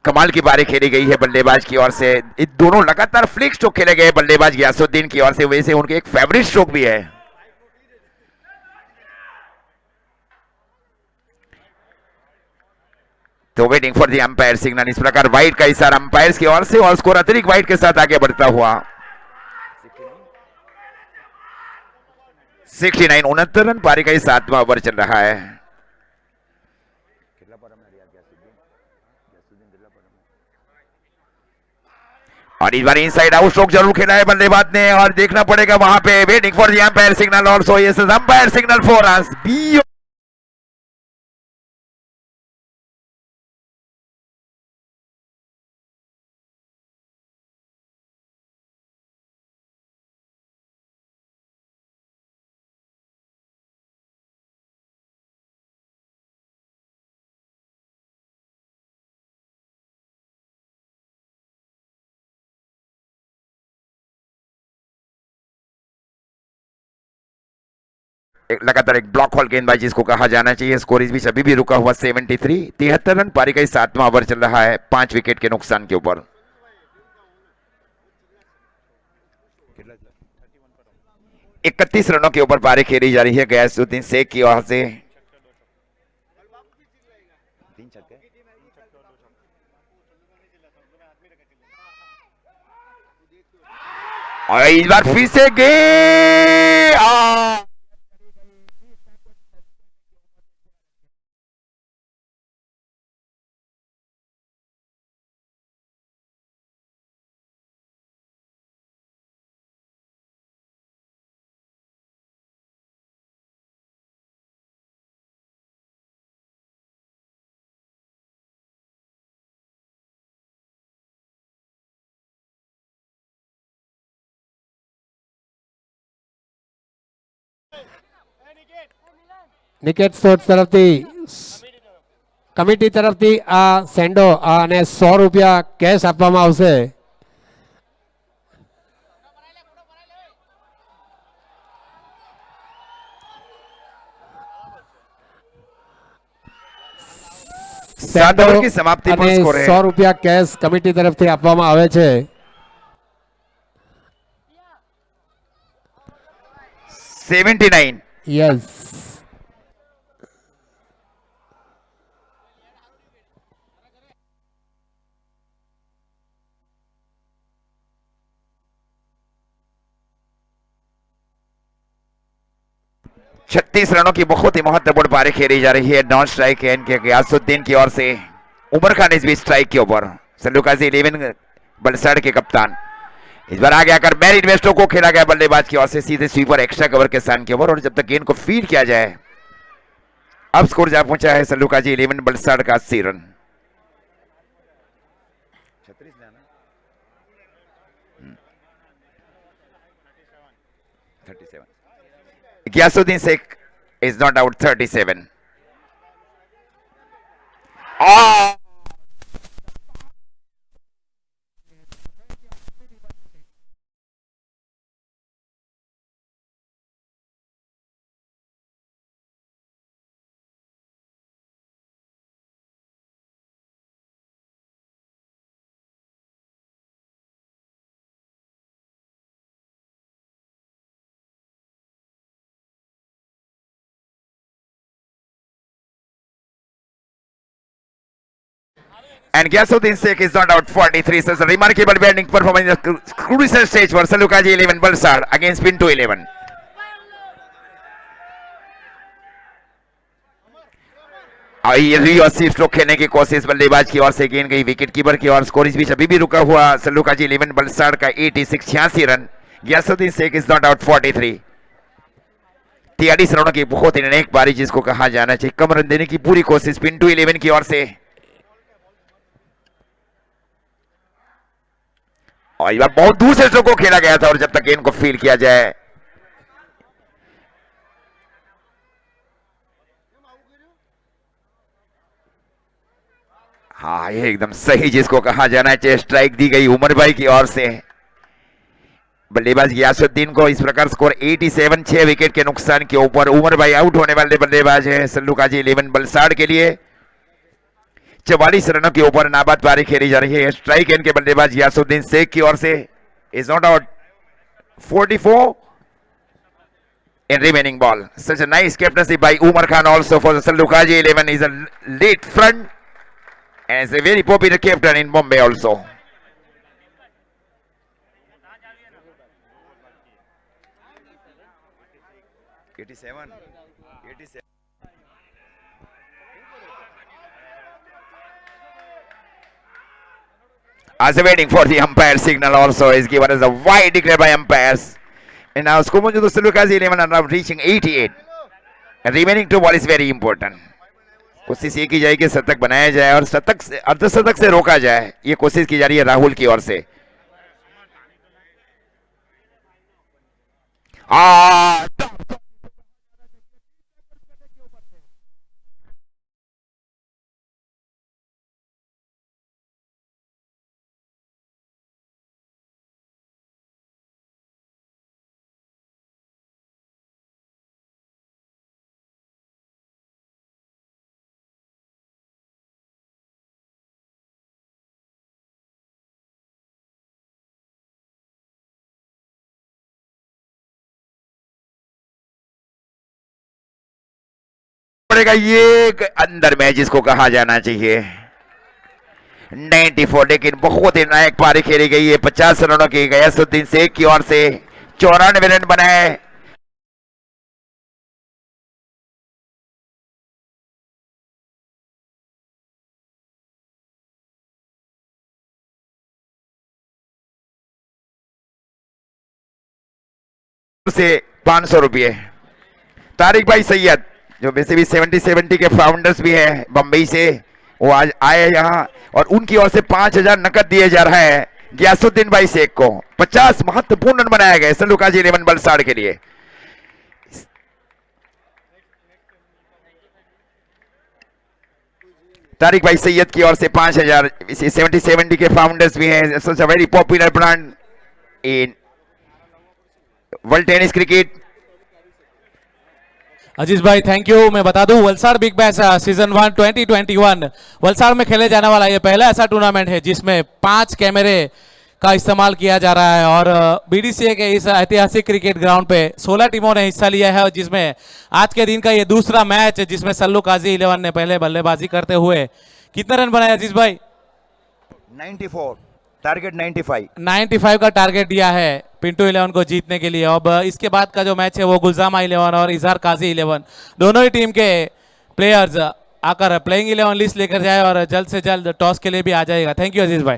कमाल की पारी खेली गई है बल्लेबाज की ओर से। ये दोनों लगातार फ्लिक स्ट्रोक खेले गए बल्लेबाज गियासुद्दीन की ओर से, वैसे उनके एक फेवरेट स्ट्रोक भी है। तो waiting for the umpire signal, इस प्रकार वाइड का इशारा अंपायर्स की ओर से और स्कोर अतिरिक्त वाइड के साथ आगे बढ़ता हुआ 69 69 रन पारी का 7वां ओवर चल रहा है। और इस बार इनसाइड आउट स्ट्रोक जरूर खेला है बल्लेबाज ने और देखना पड़ेगा वहां पे। Waiting for the umpire signal also, yes umpire signal for us B. लगातार एक ब्लॉक हॉल गेंदबाजी जिसको कहा जाना चाहिए। स्कोर इस बीच अभी भी रुका हुआ 73 73 रन पारी का 7वां ओवर चल रहा है 5 विकेट के नुकसान के ऊपर। 31 रनों के ऊपर पारी खेली जा रही है गयासुद्दीन शेख की ओर से। और इस बार फिर से નિકેટ સ્પોર્ટ્સ તરફથી કમિટી તરફથી આ સેન્ડો અને 100 રૂપિયા કેશ આપવામાં આવશે. सात ओवर की समाप्ति पर અને स्कोर है 100 રૂપિયા કેશ કમિટી તરફથી આપવામાં આવે છે. 79. યસ. छत्तीस रनों की बहुत ही महत्वपूर्ण पारी खेली जा रही है नॉन स्ट्राइक एंड के गयासुद्दीन की ओर से. उमर खान इस बीच स्ट्राइक के ऊपर. सल्लूकाजी 11 बलसाड़ के कप्तान. इस बार आगे आकर मैरी इन्वेस्टो को खेला गया बल्लेबाज की ओर से सीधे स्वीपर एक्स्ट्रा कवर के स्थान के ऊपर. और जब तक गेंद को फीड किया जाए, अब स्कोर जा पहुंचा है सल्लूकाजी 11 बलसाड़ का 80 run. Gayasuddin Sheikh is not out 37. And Ghyasuddin Sheikh is not out 43. So it's a remarkable batting performance in the crucial stage for Sallukhaji 11 Valsad against Pinto 11. री स्ट्रोक खेलने की कोशिश बल्लेबाज की ओर से गेंद गई विकेट कीपर की ओर. स्कोर इस बीच अभी भी रुका हुआ सल्लूकाजी 11 बलसाड़ का 86 run. Gayasuddin Sheikh is not out 43. 43 रनों की बहुत ही नेक पारी जिसको कहा जाना चाहिए. कम रन देने की पूरी कोशिश पिंटू 11 की ओर से. और इस बार बहुत दूर से स्ट्रोक को खेला गया था और जब तक गेंद को फील किया जाए, हाँ ये एकदम सही जिसको कहा जाना चाहिए स्ट्राइक दी गई उमर भाई की ओर से. बल्लेबाज गयासुद्दीन को इस प्रकार स्कोर 87 6 विकेट के नुकसान के ऊपर. उमर भाई आउट होने वाले बल्लेबाज है सल्लूकाजी 11 बलसाड़ के लिए. 44 रनों के ऊपर नाबाद पारी खेली जा रही है। स्ट्राइक एंड के बल्लेबाज यासुद्दीन शेख की ओर से is not out 44 in remaining ball. Such a nice captaincy by Umar Khan also for the Salukaji 11. Is a late front and is a very popular captain in Bombay also. As waiting for the umpire signal also is given as a wide declared by umpires. And now Skumunju Salukaji 11 are now reaching 88. And remaining 2 ball is very important. कोशिश ये की जाए कि शतक बनाया जाए और शतक से अर्धशतक से रोका जाए, ये कोशिश की जा रही है राहुल की ओर से। पड़ेगा ये अंदर में जिसको कहा जाना चाहिए 94, लेकिन बहुत ही नायक पारी खेली गई है। 50 रनों की गयासुद्दीन शेख की ओर से 94 रन बनाए। से 500 रुपये तारिक भाई सैयद, जो वैसे भी 70-70 के फाउंडर्स भी हैं बंबई से, वो आज आए यहाँ और उनकी ओर से 5000 नकद दिए जा रहा है गयासुद्दीन भाई शेख को। 50 महत्वपूर्ण रन बनाए गए सलूकाजी 11 वलसाड़ के लिए। तारिक भाई सैयद की ओर से 5000। 70-70 के फाउंडर्स भी हैं। Such a very popular brand in world tennis cricket. Aziz भाई थैंक यू। मैं बता दूं Valsad big bash season 1 2021 Valsad में खेले जाने वाला ये पहला ऐसा टूर्नामेंट है जिसमें 5 कैमरे का इस्तेमाल किया जा रहा है और बीडीसीए के इस ऐतिहासिक क्रिकेट ग्राउंड पे 16 टीमों ने हिस्सा लिया है, जिसमें आज के दिन का ये दूसरा मैच जिसमें सल्लूकाजी 11 ने पहले बल्लेबाजी करते हुए कितने रन बनाए अजीज भाई? 94 टारगेट 95 का टारगेट दिया है पिंटू 11 को जीतने के लिए। अब इसके बाद का जो मैच है वो गुलजामा 11 और इजहार काजी 11 दोनों ही टीम के प्लेयर्स आकर प्लेइंग 11 लिस्ट लेकर जाए और जल्द से जल्द टॉस के लिए भी आ जाएगा। थैंक यू अजीज भाई।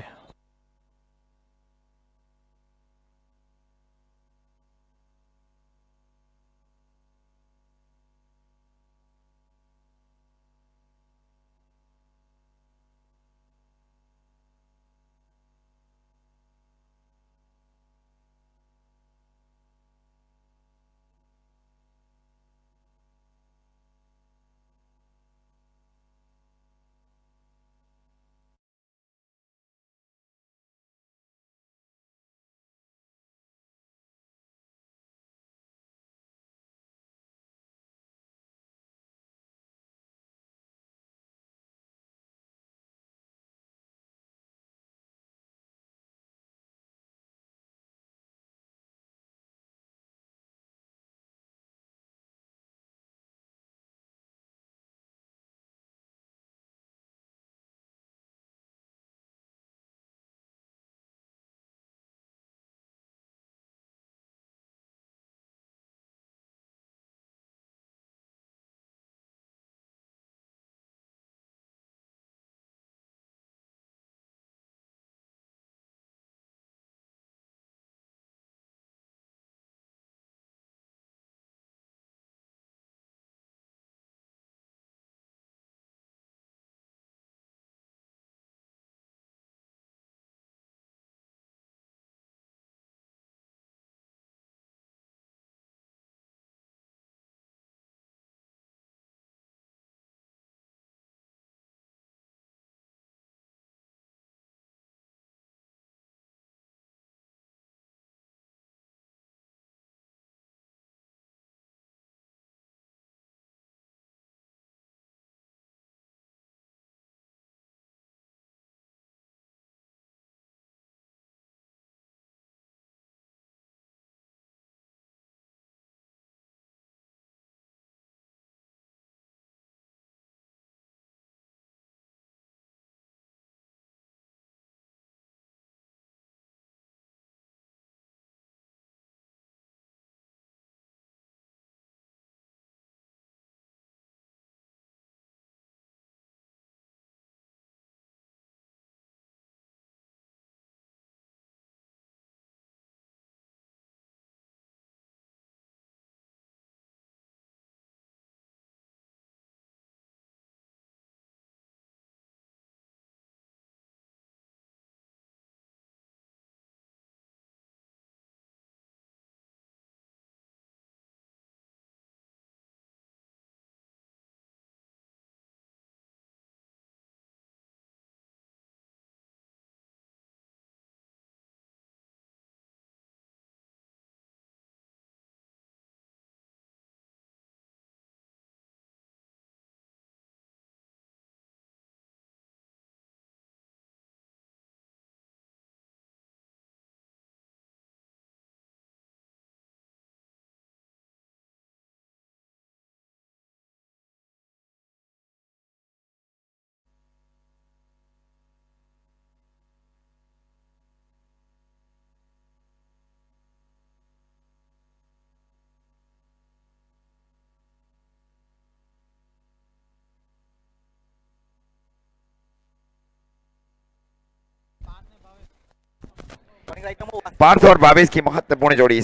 पार्थ और भावेश की महत्वपूर्ण जोड़ी।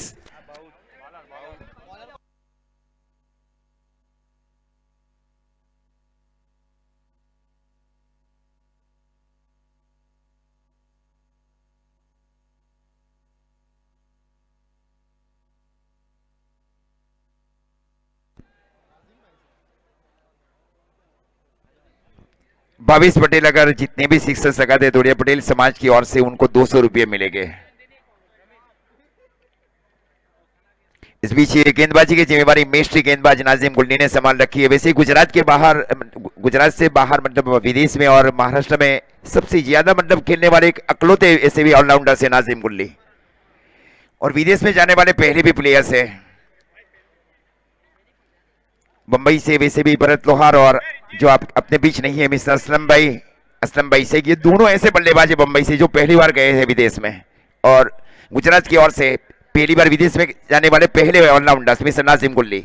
भावेश पटेल अगर जितने भी सिक्सर्स लगाते तोड़िया पटेल समाज की ओर से उनको 200 रुपये मिलेंगे। इस बीच ये गेंदबाजी की जिम्मेवारी मिस्ट्री गेंदबाज नाजिम गुल्ली ने संभाल रखी है। वैसे गुजरात के बाहर, गुजरात से बाहर मतलब विदेश में और महाराष्ट्र में सबसे ज्यादा मतलब खेलने वाले एक अकलौते ऐसे भी ऑलराउंडर है नाजिम गुल्ली, और विदेश में जाने वाले पहले भी प्लेयर्स है। मुंबई से वैसे भी भरत लोहार और जो आप अपने बीच नहीं है मिस्टर असलम भाई से, ये दोनों ऐसे बल्लेबाज है मुंबई से जो पहली बार गए हैं विदेश में, और गुजरात की ओर से पहली बार विदेश में जाने वाले पहले ऑलराउंडर मिस्टर नाजिम गुल्ली।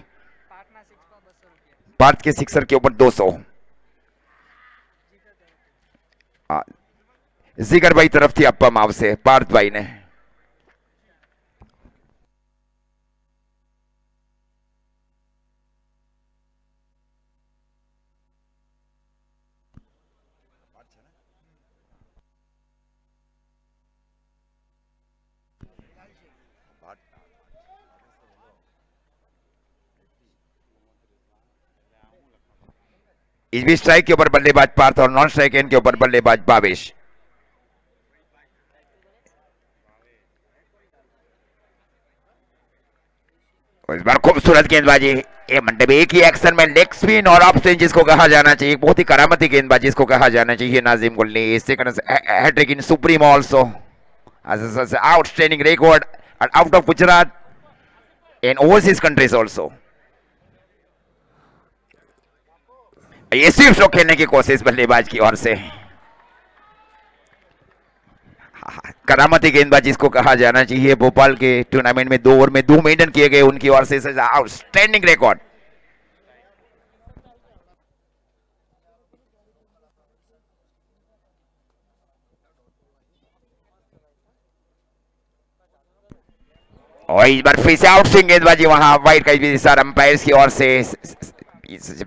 भारत के सिक्सर के ऊपर 200। जिगर भाई तरफ थी अप्पा माव से पार्थ भाई ने। इस बीच स्ट्राइक के ऊपर बल्लेबाज पार्थ और नॉन स्ट्राइक एंड के ऊपर बल्लेबाज भावेश। इस बार खूबसूरत गेंदबाजी, ये मंडप एक ही एक्शन में लेग स्पिन और ऑफ स्पिन जिसको कहा जाना चाहिए, बहुत ही करामती गेंदबाजी जिसको कहा जाना चाहिए Nazim Gulli. Second hattrick in supreme also, outstanding record out of Gujarat and overseas countries also. ये स्वीप स्ट्रोक खेलने की कोशिश बल्लेबाज की ओर से, करामती गेंदबाजी जिसको कहा जाना चाहिए। भोपाल के टूर्नामेंट में 2 ओवर में 2 मेडन किए गए उनकी ओर से, आउटस्टैंडिंग रिकॉर्ड। और इस बार फिर से आउट स्विंग गेंदबाजी, वहां वाइड का इशारा अंपायर्स की ओर से।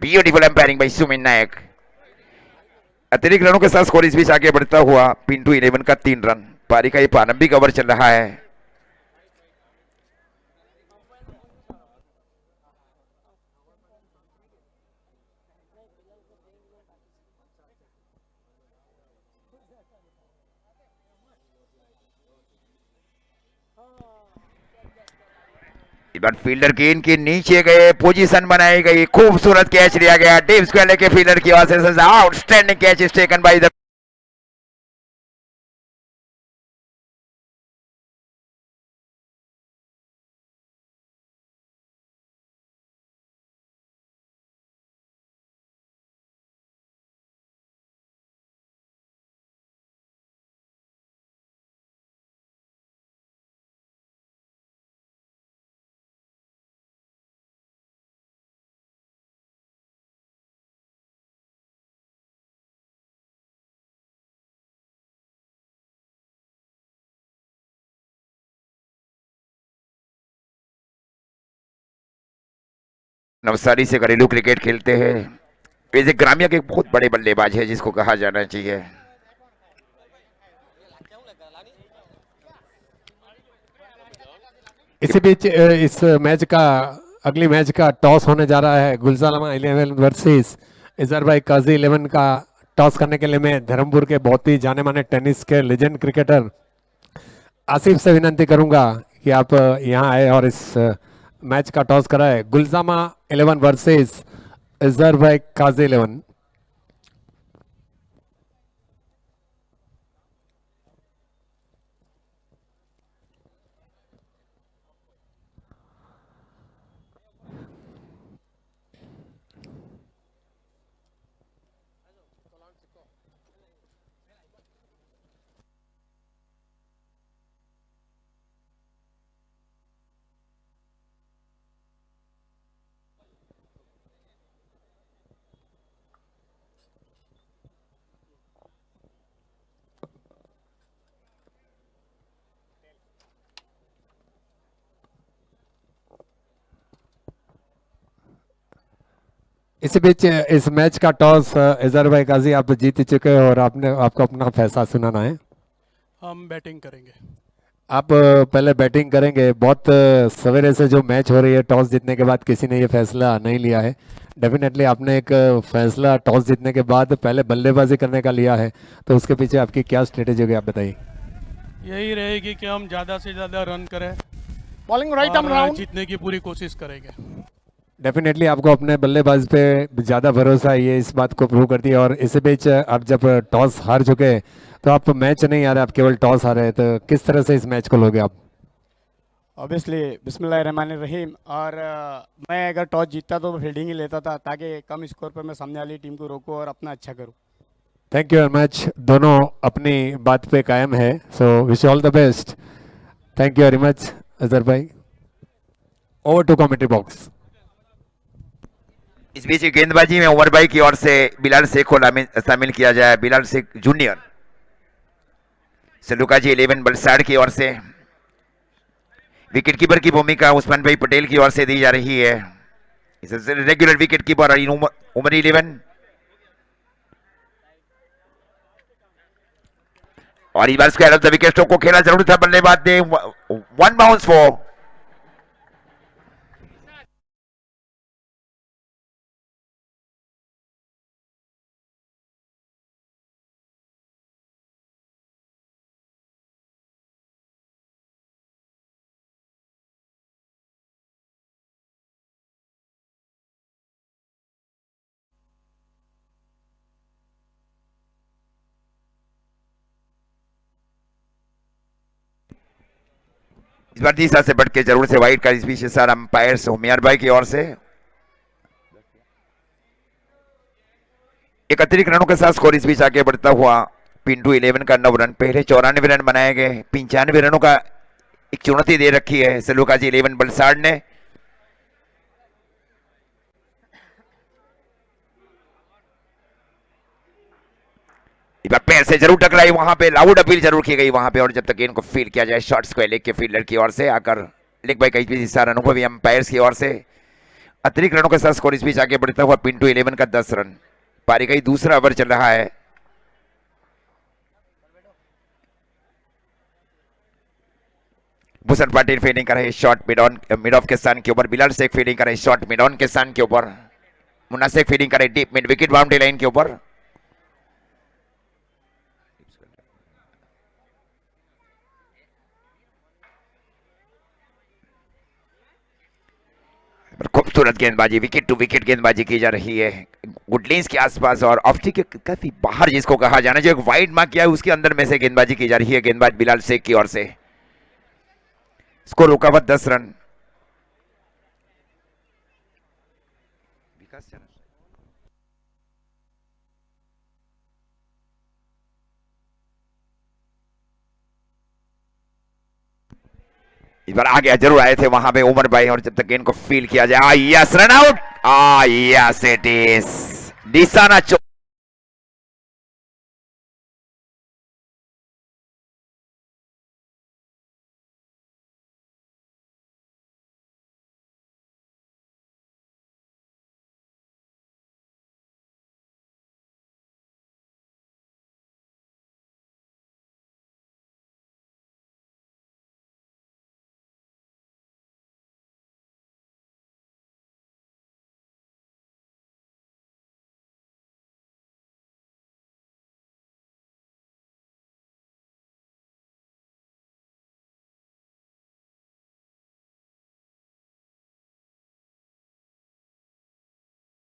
ब्यूटीफुल अंपायरिंग बाय सुमित नायक। अतिरिक्त रनों के साथ स्कोर इस बीच आगे बढ़ता हुआ पिंटू 11 का 3 रन। पारी का ये प्रारंभिक ओवर चल रहा है। इस बार फील्डर गेंद के नीचे गए, पोजीशन बनाई गई, खूबसूरत कैच लिया गया डीप स्क्वायर लेके फील्डर की ओर से। Outstanding catch is taken by the Navsari से घरेलू क्रिकेट खेलते हैं। वैसे ग्राम्य के एक बहुत बड़े बल्लेबाज है जिसको कहा जाना चाहिए। इसी बीच इस मैच का अगली मैच का टॉस होने जा रहा है। गुलजामा 11 वर्सेस इजहर काजी 11 का टॉस करने के लिए मैं धर्मपुर के बहुत ही जाने माने टेनिस के लेजेंड क्रिकेटर आसिफ से विनंती करूंगा कि आप यहाँ आए और इस मैच का टॉस कराए। गुलजामा 11 वर्सेस इजहर काजी 11। इसी बीच इस मैच का टॉस इजहर भाई गाजी आप जीत चुके हो और आपने आपको अपना फैसला सुनाना है। हम बैटिंग करेंगे। आप पहले बैटिंग करेंगे। बहुत सवेरे से जो मैच हो रही है, टॉस जीतने के बाद किसी ने ये फैसला नहीं लिया है। डेफिनेटली आपने एक फैसला टॉस जीतने के बाद पहले बल्लेबाजी करने का लिया है, तो उसके पीछे आपकी क्या स्ट्रेटेजी होगी, आप बताइए। यही रहेगी कि हम ज़्यादा से ज़्यादा रन करें बॉलिंग राइट आर्म और राउंड। जीतने की पूरी कोशिश करेंगे। डेफिनेटली आपको अपने बल्लेबाज पे ज़्यादा भरोसा है, ये इस बात को प्रूव करती है। और इसी बीच आप जब टॉस हार चुके हैं, तो आप मैच नहीं हारे, आप केवल टॉस हारे हैं, तो किस तरह से इस मैच को लोगे आप? ऑब्वियसली बिस्मिल्लाहिर्रहमानिर्रहीम। और मैं अगर टॉस जीतता तो फील्डिंग ही लेता था, ताकि कम स्कोर पर मैं सामने वाली टीम को रोकूं और अपना अच्छा करूं। Thank you very much. दोनों अपनी बात पे कायम है, so wish all the best. Thank you very much Azhar भाई। Over to commentary box. इस बीच गेंदबाजी में उमर भाई की ओर से बिलाल शेख को शामिल किया जाए। बिलाल शेख जूनियर सलूकाजी 11 बलसाड़ की ओर से। विकेट कीपर की भूमिका उस्मान भाई पटेल की ओर से दी जा रही है। Regular wicket keeper Umar 11। और इस बार स्क्वायर ऑफ द विकेट को खेला जरूर था बल्लेबाज ने। वन बाउंस फॉर इस बार तीसरा से बढ़ के जरूर से वाइड का इस बीच सर अंपायर होमियार भाई की ओर से। एक अतिरिक्त रनों के साथ स्कोर इस बीच आगे बढ़ता हुआ। पिंटू 11 का 9 रन, पहले 94 रन बनाए गए। 95 रनों का एक चुनौती दे रखी है सलूकाजी 11 बलसाड़ ने। इस बार पैर से जरूर टकराई, वहां पे लाउड अपील जरूर की गई वहां पे। और जब तक गेंद को फील्ड किया जाए, शॉट्स को लेग के फील्डर की ओर से आकर लेग बाई कई हिस्सा रनों को भी अंपायर्स की ओर से। अतिरिक्त रनों के साथ स्कोर इस बीच आगे बढ़ता हुआ। पिंटू 11 का 10 रन, पारी का ही दूसरा ओवर चल रहा है। भूषण पाटिल फील्डिंग कर रहे शॉट मिड ऑफ के स्थान के ऊपर। बिलाल शेख फील्डिंग कर रहे शॉट मिड ऑन के स्थान के ऊपर। मुन्ना शेख फील्डिंग कर रहे deep mid wicket boundary line के ऊपर। खूबसूरत गेंदबाजी, विकेट टू विकेट गेंदबाजी की जा रही है गुडलिंस के आसपास और ऑफ के काफी बाहर जिसको कहा जाना। जो एक वाइड मार्क किया है उसके अंदर में से गेंदबाजी की जा रही है गेंदबाज बिलाल शेख की ओर से। स्कोर रुका हुआ 10 रन। इस बार आगे जरूर आए थे वहां पे उमर भाई। और जब तक गेंद को फील किया जाए, yes run out. Yes it is निशाना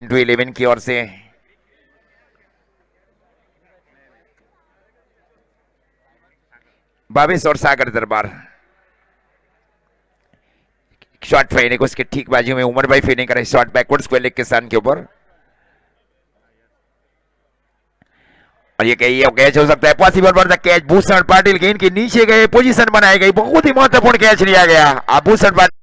टू 11 की ओर से। बाबिस और सागर दरबार शॉट फेंकने को उसके ठीक बाजू में उमर भाई फील्डिंग करे शॉट बैकवर्ड स्क्वायर लेग के स्थान के ऊपर। और ये कैच हो सकता है possible for the catch. Bhushan Patil गेंद के नीचे गए, पोजीशन बनाई गई, बहुत ही महत्वपूर्ण कैच लिया गया। अब भूषण पाटिल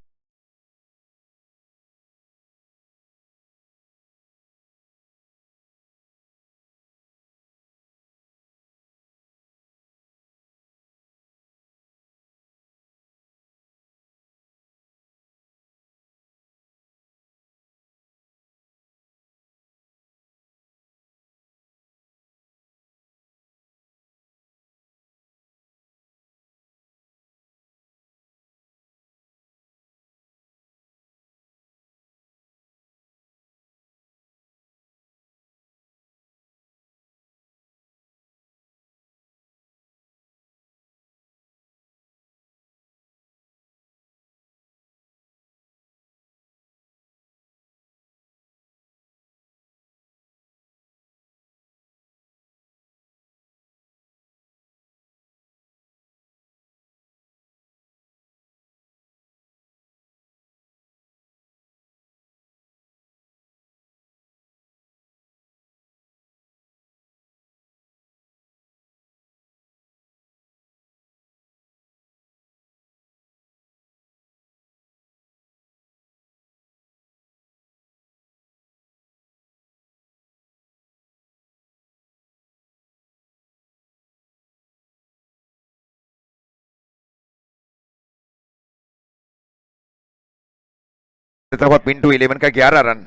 देता हुआ पिंटू 11 का 11 रन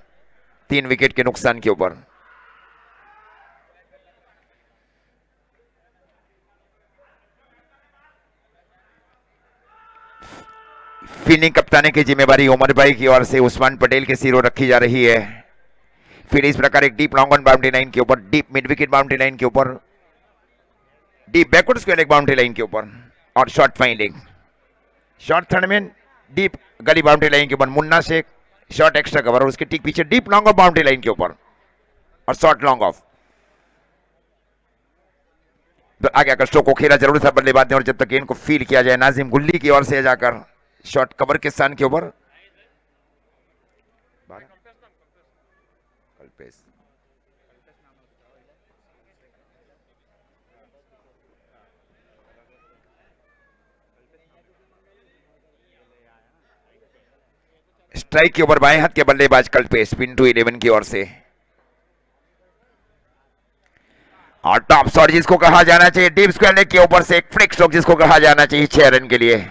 3 विकेट के नुकसान के ऊपर। फील्डिंग कप्तानी की जिम्मेवारी उमर भाई की ओर से उस्मान पटेल के सिरों रखी जा रही है। फिर इस प्रकार एक deep long on boundary line के ऊपर, deep mid wicket boundary line के ऊपर, deep backward square leg boundary line के ऊपर और शॉर्ट फाइंडिंग, शॉर्ट थर्ड में डीप गली बाउंड्री लाइन के ऊपर Munna Sheikh short extra cover और उसके ठीक पीछे deep long off boundary line के ऊपर और शॉर्ट लॉन्ग ऑफ। तो आगे आकर स्ट्रोक को खेला जरूर था बल्लेबाज ने और जब तक गेंद को फील किया जाए नाजिम गुल्ली की ओर से जाकर शॉर्ट कवर के स्थान के ऊपर स्ट्राइक के ऊपर बाएं हाथ के बल्लेबाज कल्पेश पिंटू 11 की ओर से। और टॉप शॉट जिसको कहा जाना चाहिए डीप स्क्वायर लेग के ऊपर से एक फ्लिक स्ट्रोक जिसको कहा जाना चाहिए 6 रन के लिए।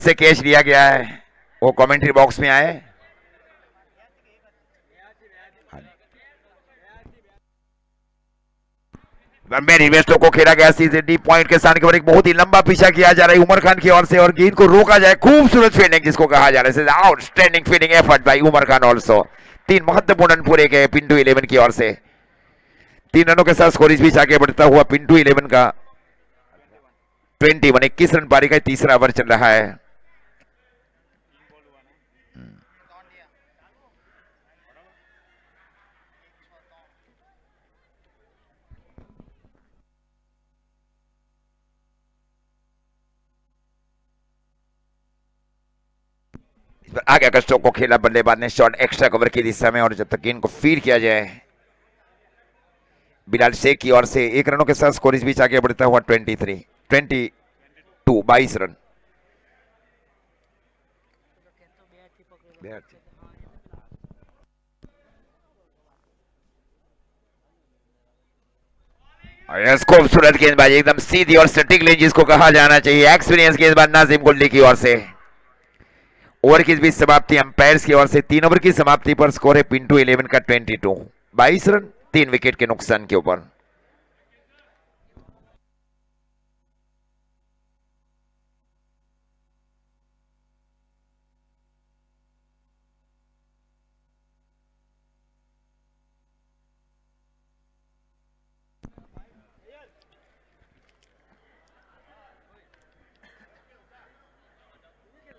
से कैच लिया गया है वो कमेंट्री बॉक्स में आए। लंबे रिवेस्टो को खेला गया सीधे डीप पॉइंट के स्थान के ऊपर एक बहुत ही लंबा पीछा किया जा रहा है उमर खान की ओर से और गेंद को रोका जाए। खूबसूरत फील्डिंग जिसको कहा जा रहा है outstanding fielding effort by Umar Khan also. 3 महत्वपूर्ण रन पूरे गए पिंटू 11 की ओर से। 3 रनों के साथ स्कोर इस बीच आगे बढ़ता हुआ पिंटू 11 का 21 रन पारी का तीसरा ओवर चल रहा है। आगे आकर स्ट्रोक को खेला बल्लेबाज ने शॉर्ट एक्स्ट्रा कवर की दिशा में और जब तक गेंद को फील किया जाए बिलाल शेख की ओर से 1 रनों के साथ स्कोर इस बीच आगे बढ़ता हुआ 22 रन। यस खूबसूरत गेंदबाजी एकदम सीधी और सटीक लेन जिसको कहा जाना चाहिए एक्सपीरियंस गेंदबाज नाजिम गुल्ली की ओर से। ओवर की बीच समाप्ति अंपायर्स की ओर से 3 ओवर की समाप्ति पर स्कोर है पिंटू 11 का 22 रन 3 विकेट के नुकसान के ऊपर।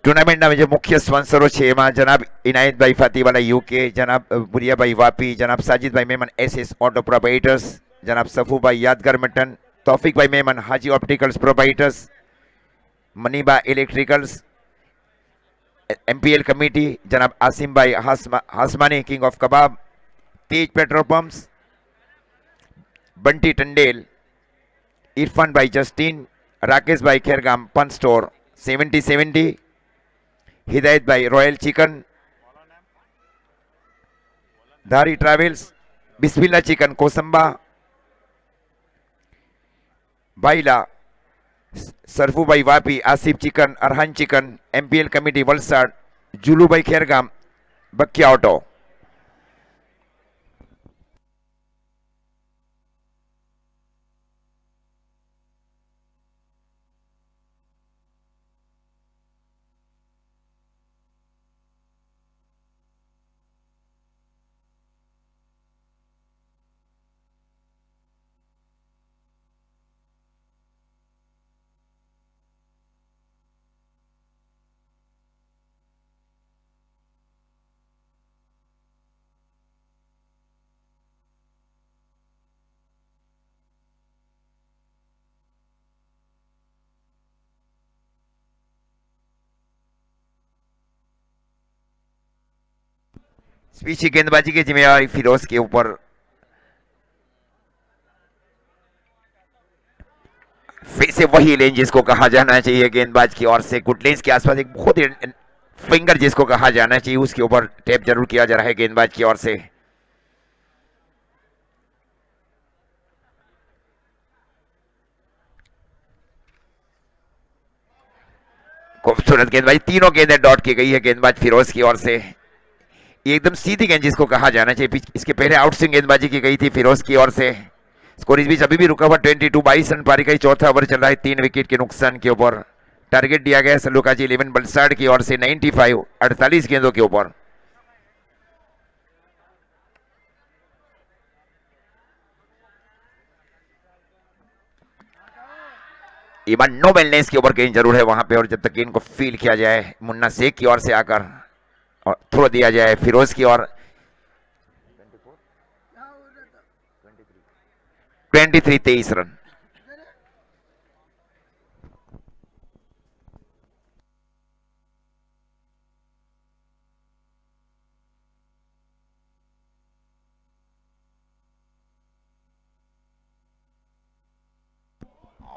टूर्नामेंट में जो मुख्य स्पॉन्सरो छे में जनाब इनायत भाई फातीवाला यूके, जनाब बुरिया भाई वापी, जनाब साजिद भाई मेमन एसएस ऑटो प्रोपाइटर्स, जनाब सफू भाई यादगार मटन, तौफिक भाई Memon Haji opticals proprietors, Maniba electricals, MPL committee, जनाब आसिम भाई Hasmani king of kebab, Tej petrol pumps, Bunty Tandel, Irfan भाई जस्टिन, राकेश भाई खेरगाम पंच स्टोर 7070, हिदायत भाई royal chicken, Dhari travels, Bismilla chicken Kosamba, बाइला, सरफू भाई Vapi, Asif chicken, Arhan chicken, MPL committee Valsad, Julu भाई खेरगाम, बक्या ऑटो। पीछे गेंदबाजी की जिम्मेवारी फिरोज के ऊपर। से वही लेन जिसको कहा जाना चाहिए गेंदबाज की ओर से। गुड लेंस के आसपास एक बहुत ही फिंगर जिसको कहा जाना चाहिए, उसके ऊपर टैप जरूर किया जा रहा है गेंदबाज की ओर से। खूबसूरत गेंदबाजी, तीनों गेंदें डॉट की गई है गेंदबाज फिरोज की ओर से। ये एकदम सीधी गेंद जिसको कहा जाना चाहिए। इसके पहले आउट स्विंग गेंदबाजी की गई थी फिरोज की ओर से। स्कोर इस बीच अभी भी रुका हुआ 22 22 रन पारी का चौथा ओवर चल रहा है, 3 विकेट के नुकसान के ऊपर। टारगेट दिया गया है सल्लूकाजी 11 बलसाड़ की ओर से 95 48 गेंदों के ऊपर। इवन नो बैलेंस के ऊपर गेंद जरूर है वहां पे, और जब तक गेंद को फील किया जाए मुन्ना शेख की ओर से आकर और थ्रो दिया जाए फिरोज की ओर। 23 रन।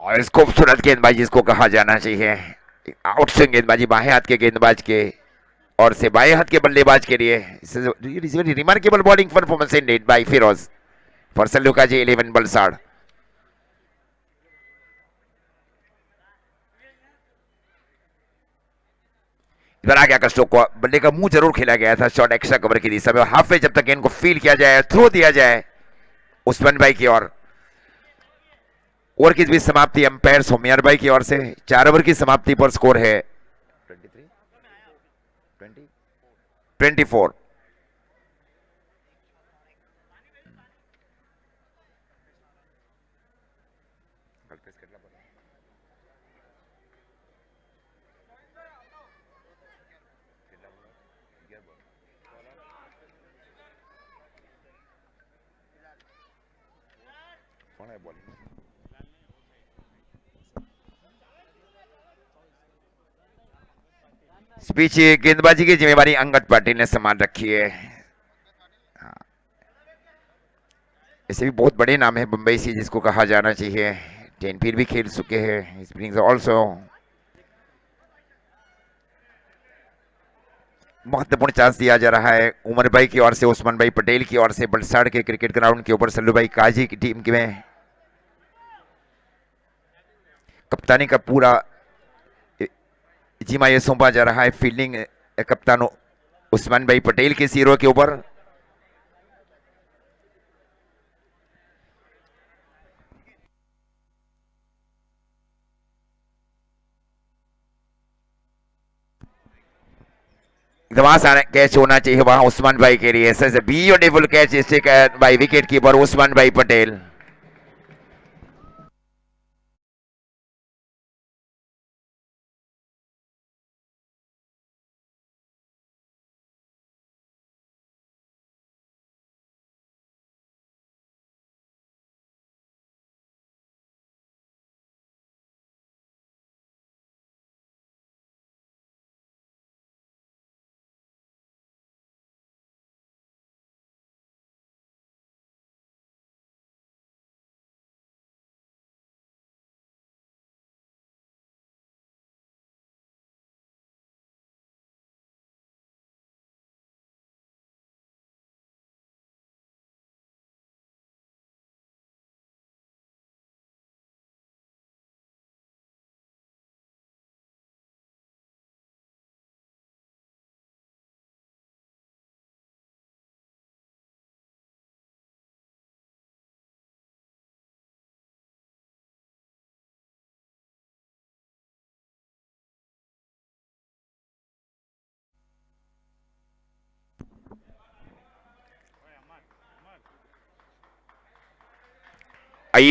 और इस खूबसूरत गेंदबाजी जिसको कहा जाना चाहिए आउट स्विंग गेंदबाजी बाएं हाथ के गेंदबाज के और से बाएं हाथ के बल्लेबाज के लिए remarkable bowling performance ended by Firoz for सल्लूकाजी 11 बलसाड़। इधर आ गया कस्टो को, बल्ले का मुंह जरूर खेला गया था शॉट एक्स्ट्रा कवर की दिशा में। हाफ वे जब तक गेंद को फील किया जाए थ्रो दिया जाए उस्मान भाई की ओर। ओवर की भी समाप्ति अंपायर सोमियार भाई की ओर से। 4 ओवर की समाप्ति पर स्कोर है 24। स्पीच गेंदबाजी की जिम्मेवारी अंगद पाटिल ने संभाल रखी है। ऐसे भी बहुत बड़े नाम है बंबई से जिसको कहा जाना चाहिए। 10 फिर भी खेल चुके हैं ऑल्सो। महत्वपूर्ण चांस दिया जा रहा है उमर भाई की ओर से, उस्मान भाई पटेल की ओर से बलसाड़ के क्रिकेट ग्राउंड के ऊपर सल्लू भाई काजी की टीम में। कप्तानी का पूरा जिम्मा ये सौंपा जा रहा है फील्डिंग कप्तान उस्मान भाई पटेल के सिरों के ऊपर। वहां सारा कैच होना चाहिए वहां उस्मान भाई के लिए। Beautiful catch by wicket keeper Usman भाई पटेल।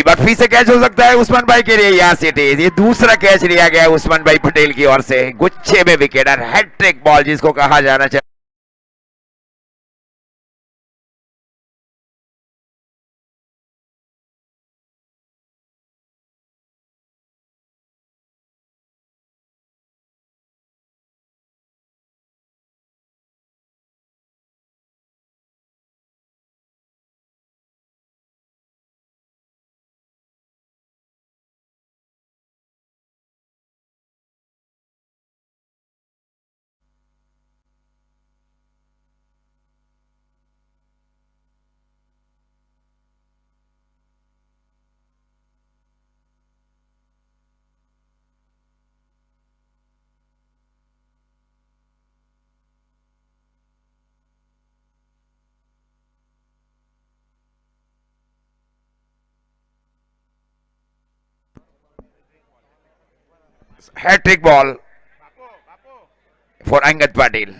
बार फिर से कैच हो सकता है उस्मान भाई के लिए। यहाँ से ये दूसरा कैच लिया गया है उस्मान भाई पटेल की ओर से। गुच्छे में विकेट और हैट्रिक बॉल जिसको कहा जाना चाहिए। Hat-trick ball for Angad Patil.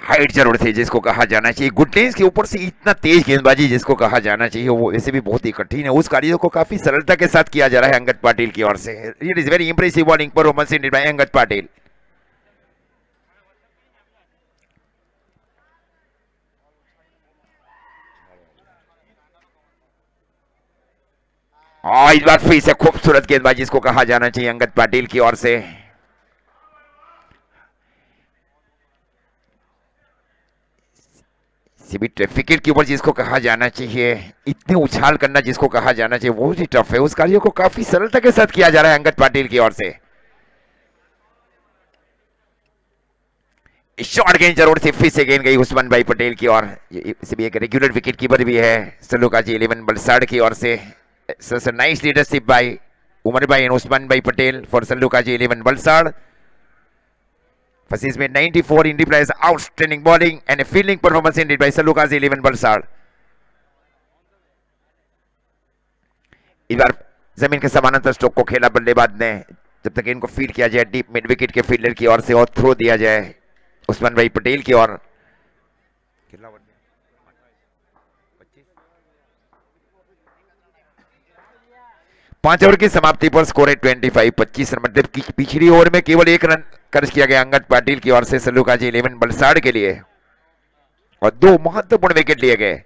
Height जरूर थी जिसको कहा जाना चाहिए, गुडनेस के ऊपर से इतना तेज गेंदबाजी जिसको कहा जाना चाहिए, वो ऐसे भी बहुत ही कठिन है। उस कार्य को काफी सरलता के साथ किया जा रहा है अंगद पाटिल की ओर से। It is very impressive bowling performance in by Angad Patil. इस बार फिर से खूबसूरत गेंदबाजी जिसको कहा जाना चाहिए अंगद पाटिल की ओर से। विकेट विकेट के ऊपर जिसको कहा जाना चाहिए, इतने उछाल करना जिसको कहा जाना चाहिए, वो ही टफ है। उस कार्य को काफी सरलता के साथ किया जा रहा है अंगद पाटिल की ओर से। शॉर्ट गेंद जरूर से फिर से गेंद गई उस्मान भाई पटेल की ओर। इसे भी एक रेगुलर विकेट कीपर भी है सल्लूकाजी 11 वलसाड़ की ओर से। नाइस लीडरशिप बाय उमर भाई एंड उस्मान भाई पटेल फॉर सल्लूकाजी 11 Valsad. Fasis made 94 in replies, outstanding bowling and a fielding performance ended by Salukazi 11 Valsad. इस बार जमीन के समानांतर स्ट्रोक को खेला बल्लेबाज ने, जब तक इनको फीड किया जाए डीप मिड विकेट के फील्डर की ओर से और थ्रो दिया जाए उस्मान भाई पटेल की ओर। 5 ओवर की समाप्ति पर स्कोर है 25। 25 रन, मतलब कि पिछली ओवर में केवल 1 रन खर्च किया गया अंगद पाटिल की ओर से सल्लूकाजी 11 वलसाड़ के लिए और 2 महत्वपूर्ण विकेट लिए गए।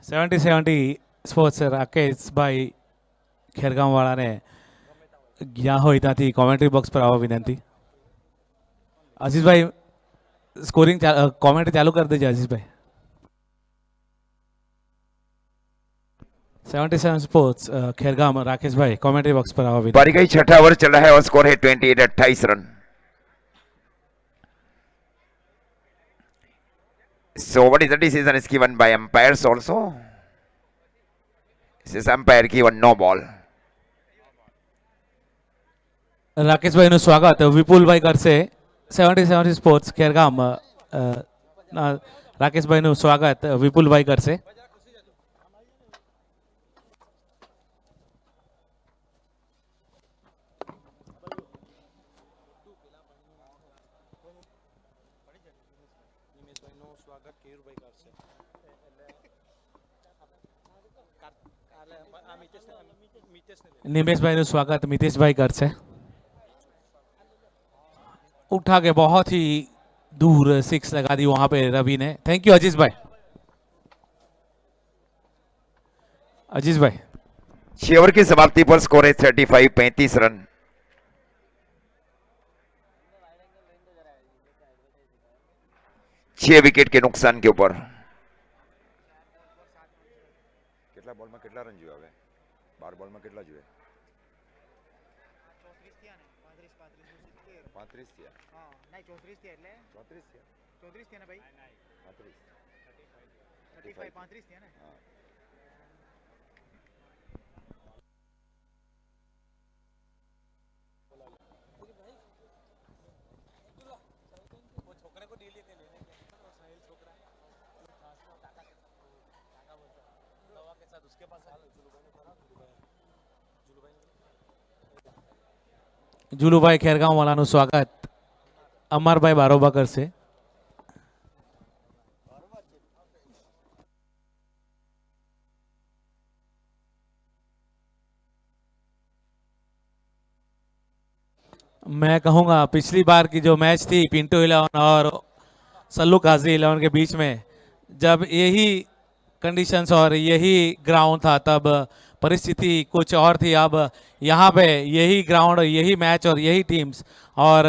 सेवेंटी સ્પોર્ટ્સ રાકેશભાઈ ખેરગામવાળાને જ્યાં હોય ત્યાંથી કોમેન્ટ્રી બોક્સ પર આવવા વિનંતી। આશીષભાઈ स्कोरिंग कमेंट्री चालू कर दीजिए अजीज भाई। 77 स्पोर्ट्स खेरगाम, राकेश भाई कमेंट्री बॉक्स पर आओ अभी। पारी का छठा ओवर चल रहा है और स्कोर है 28 run. So what is the decision is given by umpires also? This is umpire given no ball. Rakesh ભાઈ નું સ્વાગત વિપુલ ભાઈ કરશે 77 સ્પોર્ટ્સ ખેરગામ। રાકેશ ભાઈ નું સ્વાગત વિપુલ ભાઈ કરશે। निमेश भाई નું સ્વાગત મિતેશ ભાઈ કરશે। उठा के बहुत ही दूर 6 लगा दी वहां पे रवि ने। थैंक यू अजीज भाई। अजीज भाई 6 ओवर की समाप्ति पर स्कोर है 35 रन। छह विकेट के नुकसान के ऊपर। કેટલા બોલમાં કેટલા રન જોઈએ હવે? 12 બોલમાં કેટલા જોઈએ? 35 થયા। હા, નહીં 34 થયા એટલે 34 થયા। 34 થયા ને ભાઈ? 35 35 થયા ને? હા। જુલુભાઈ ખેરગામ વાળાનું સ્વાગત અમરભાઈ બારોબા કરશે। मैं कहूंगा पिछली बार की जो मैच थी पिंटो 11 और सल्लू काजी 11 के बीच में, जब यही कंडीशंस और यही ग्राउंड था तब परिस्थिति कुछ और थी। अब यहाँ पे यही ग्राउंड, यही मैच और यही टीम्स और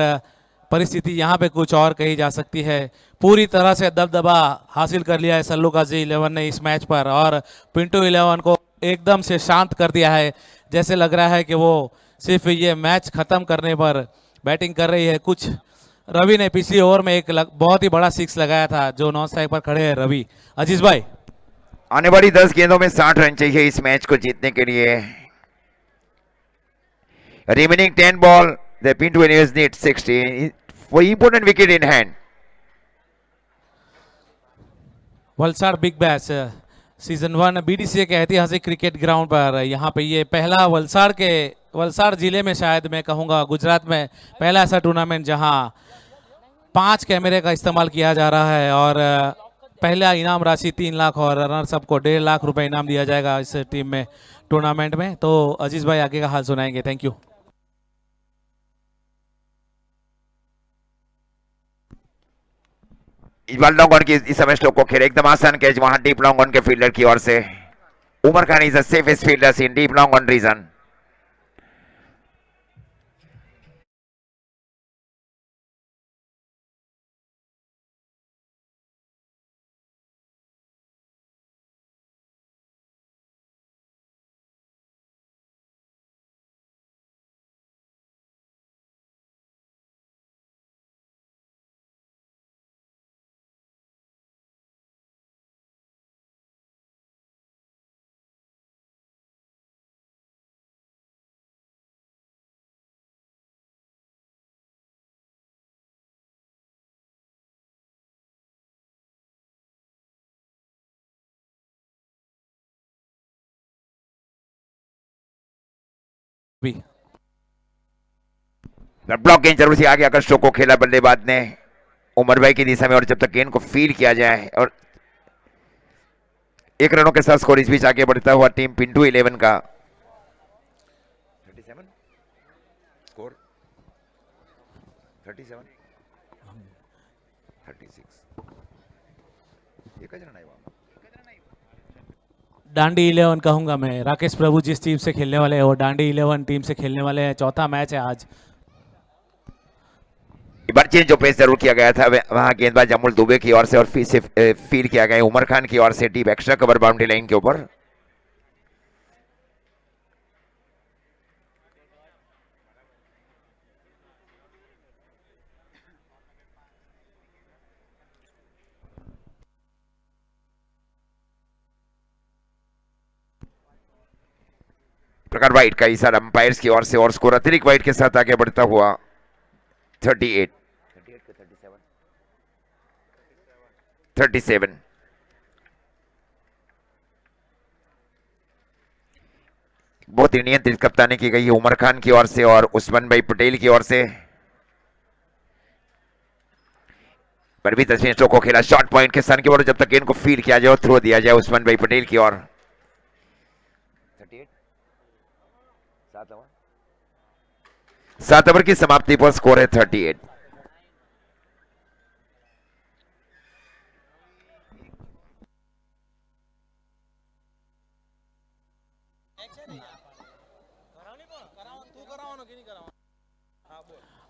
परिस्थिति यहाँ पे कुछ और कही जा सकती है। पूरी तरह से दबदबा हासिल कर लिया है सल्लू काजी 11 ने इस मैच पर और पिंटो 11 को एकदम से शांत कर दिया है। जैसे लग रहा है कि वो सिर्फ ये मैच खत्म करने पर बैटिंग कर रही है। कुछ रवि ने पिछली ओवर में एक बहुत ही बड़ा 6 लगाया था जो नॉन स्ट्राइक पर खड़े हैं रवि। अजीज भाई आने वाली 10 गेंदों में 60 रन चाहिए इस मैच को जीतने के लिए। Remaining 10 ball the Pinto Universe needs 60 for important wicket in hand. Valsad big bash season 1 BDCA के ऐतिहासिक क्रिकेट ग्राउंड पर यहाँ पे ये पहला वलसाड़ जिले में, शायद मैं कहूँगा गुजरात में पहला ऐसा टूर्नामेंट जहाँ 5 कैमरे का इस्तेमाल किया जा रहा है और पहला इनाम राशि 3 लाख और रनर्स अप को 1.5 लाख रुपए इनाम दिया जाएगा इस टीम में टूर्नामेंट में। तो अजीज भाई आगे का हाल सुनाएंगे। Thank you. इजवाल लॉन्ग ऑन की इस समय स्ट्रोक को खेले एकदम आसान कैच वहां डीप लॉन्ग ऑन के फील्डर की ओर से। Umar Khan is the safest fielder in deep long on region. Block गेंद जरूर से आगे आकर स्ट्रोक को खेला बल्लेबाज ने उमर भाई की दिशा में और जब तक गेंद को फील किया जाए और 1 रनों के साथ स्कोर इस बीच आगे बढ़ता हुआ टीम पिंटू 11 का 37 स्कोर 37 36 एक रन आया। डांडी 11 कहूंगा मैं। राकेश प्रभु जिस टीम से खेलने वाले हैं वो डांडी 11 टीम से खेलने वाले हैं। चौथा मैच है आज। एक बार चेंज जो पेस जरूर किया गया था वहां गेंदबाज अमूल दुबे की ओर से और फिर से फील किया गया उमर खान की ओर से deep extra cover boundary line के ऊपर। प्रकार वाइट का इशारा अंपायर्स की ओर से और स्कोर अतिरिक्त वाइट के साथ आगे बढ़ता हुआ 38 37। बहुत ही नियंत्रित कप्तानी की गई है उमर खान की ओर से और उस्मान भाई पटेल की ओर से। परवीन तस्वीर स्ट्रोक को खेला शॉर्ट पॉइंट के स्थान के ऊपर, जब तक गेंद को फील किया जाए और थ्रो दिया जाए उस्मान भाई पटेल की ओर। 7 ओवर की समाप्ति पर स्कोर है 38।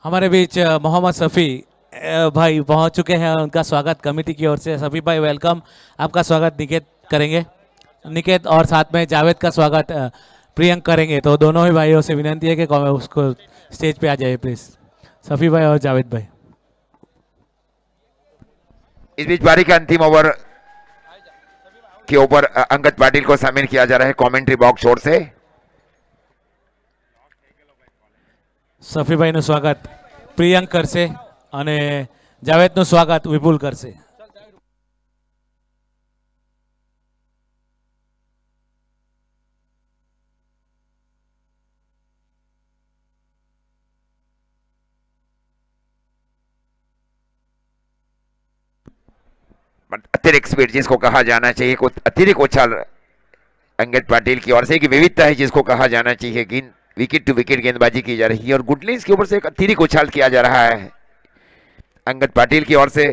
हमारे बीच मोहम्मद सफ़ी भाई पहुंच चुके हैं, उनका स्वागत कमेटी की ओर से। सफ़ी भाई वेलकम, आपका स्वागत निकेत करेंगे। निकेत और साथ में जावेद का स्वागत प्रियंक करेंगे। तो दोनों ही भाइयों से विनती है कि उसको स्टेज पे आ जाइए प्लीज, सफ़ी भाई और जावेद भाई। इस बीच बारी का अंतिम ओवर के ऊपर अंगद पाटिल को शामिल किया जा रहा है कमेंट्री बॉक्स ओर से। સફી ભાઈનું સ્વાગત પ્રિયંક કરશે અને જાવેદનું સ્વાગત વિપુલ કરશે। अतिरिक्त स्पीड जिसको कहा जाना चाहिए, अतिरिक्त उछाल अंगद पाटिल की ओर से एक विविधता है जिसको कहा जाना चाहिए। गेंद विकेट टू विकेट गेंदबाजी की जा रही है और गुडलिंस के ऊपर से एक अतिरिक्त उछाल किया जा रहा है अंगद पाटिल की ओर से।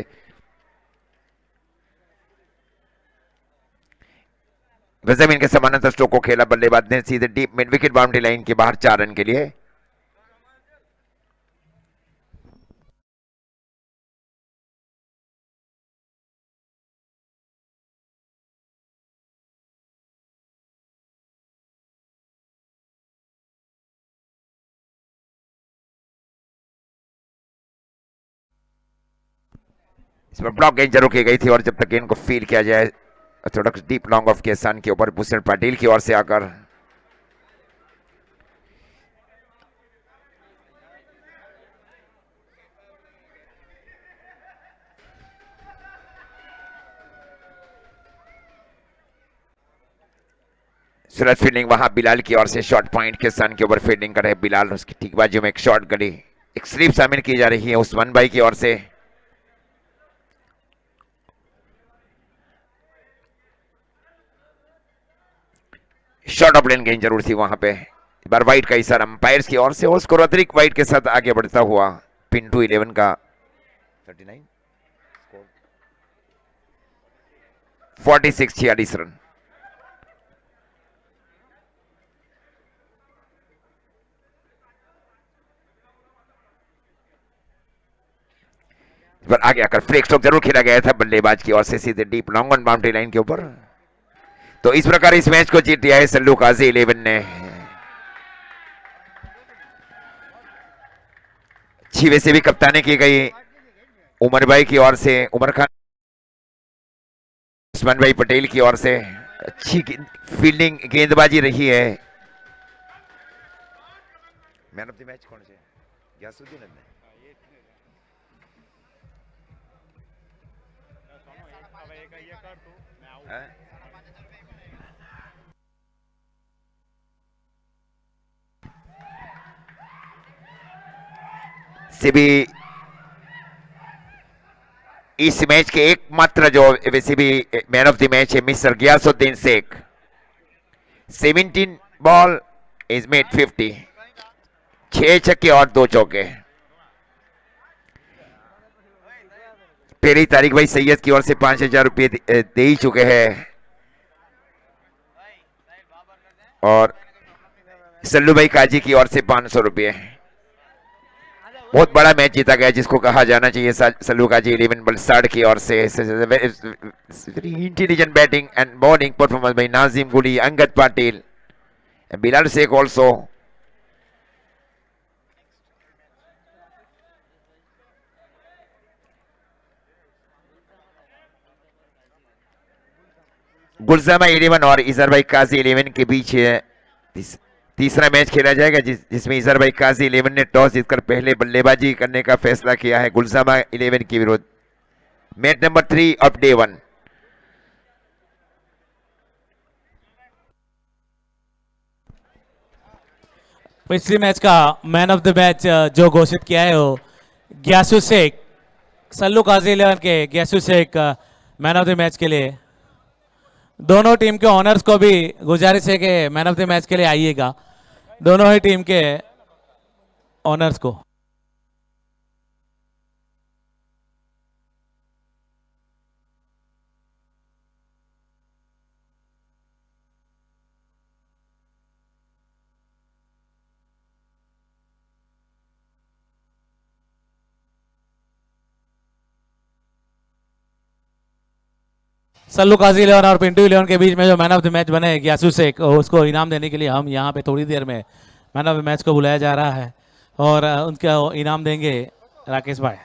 जमीन के समानांतर स्ट्रोक को खेला बल्लेबाज ने सीधे deep mid wicket boundary line के बाहर 4 रन के लिए। इसमें ब्लॉक गेंद जरूर की गई थी और जब तक गेंद को फील किया जाए थोड़ा डीप लॉन्ग ऑफ के स्थान के ऊपर भूषण पाटिल की ओर से आकर सूरज फील्डिंग वहां बिलाल की ओर से शॉर्ट पॉइंट के स्थान के ऊपर फील्डिंग कर रहे बिलाल। उसकी ठीक बाजू में एक शॉर्ट गली एक स्लिप शामिल की जा रही है उस्मान भाई की ओर से। शॉर्ट ऑफ लेन गेंद जरूर थी वहां पे। इस बार वाइट का इशारा अंपायर्स की ओर से और स्कोर अतिरिक्त वाइट के साथ आगे बढ़ता हुआ पिंटू 11 का 39 46 रन। इस बार आगे आकर फ्लिक स्ट्रोक जरूर खेला गया था बल्लेबाज की ओर से सीधे deep long on boundary line के ऊपर। तो इस प्रकार इस मैच को जीत लिया है सल्लू काजी 11 ने। छीवे से भी कप्तानी की गई उमर भाई की ओर से, उमर खान उस्मान भाई पटेल की ओर से अच्छी फील्डिंग गेंदबाजी रही है। मैन ऑफ द मैच कौन से? गयासुद्दीन ने। से भी इस मैच के एकमात्र जो वैसे भी मैन ऑफ द मैच है mister Gayasuddin Sheikh. 17 ball is made 50, 6 छक्के और 2 चौके। पहली तारीख भाई सैयद की ओर से 5000 रुपये दे ही चुके हैं और सल्लू भाई काजी की ओर से 500 रुपये। बहुत बड़ा मैच जीता गया जिसको कहा जाना चाहिए सल्लूकाजी 11 वलसाड़ की ओर से। Very intelligent batting and bowling performance by Nazim गुली, Angad Patil and Bilal Sheikh also. गुलजामा 11 और इजहर भाई काजी 11 के बीच तीसरा मैच खेला जाएगा जिसमें इजहर भाई काजी 11 ने टॉस जीतकर पहले बल्लेबाजी करने का फैसला किया है गुलजामा 11 के विरुद्ध। Match number 3 of day 1। पिछले मैच का मैन ऑफ द मैच जो घोषित किया है वो ग्यासू शेख, सल्लू काजी 11 के Gyasu Shaikh man of the match के लिए। दोनों टीम के ऑनर्स को भी गुजारिश है कि मैन ऑफ द मैच के लिए आइएगा, दोनों ही टीम के ऑनर्स को। सल्लू काजी 11 और पिंटू 11 के बीच में जो मैन ऑफ द मैच बने ग्यासू शेख, उसको इनाम देने के लिए हम यहाँ पे थोड़ी देर में मैन ऑफ द मैच को बुलाया जा रहा है और उनका इनाम देंगे राकेश भाई।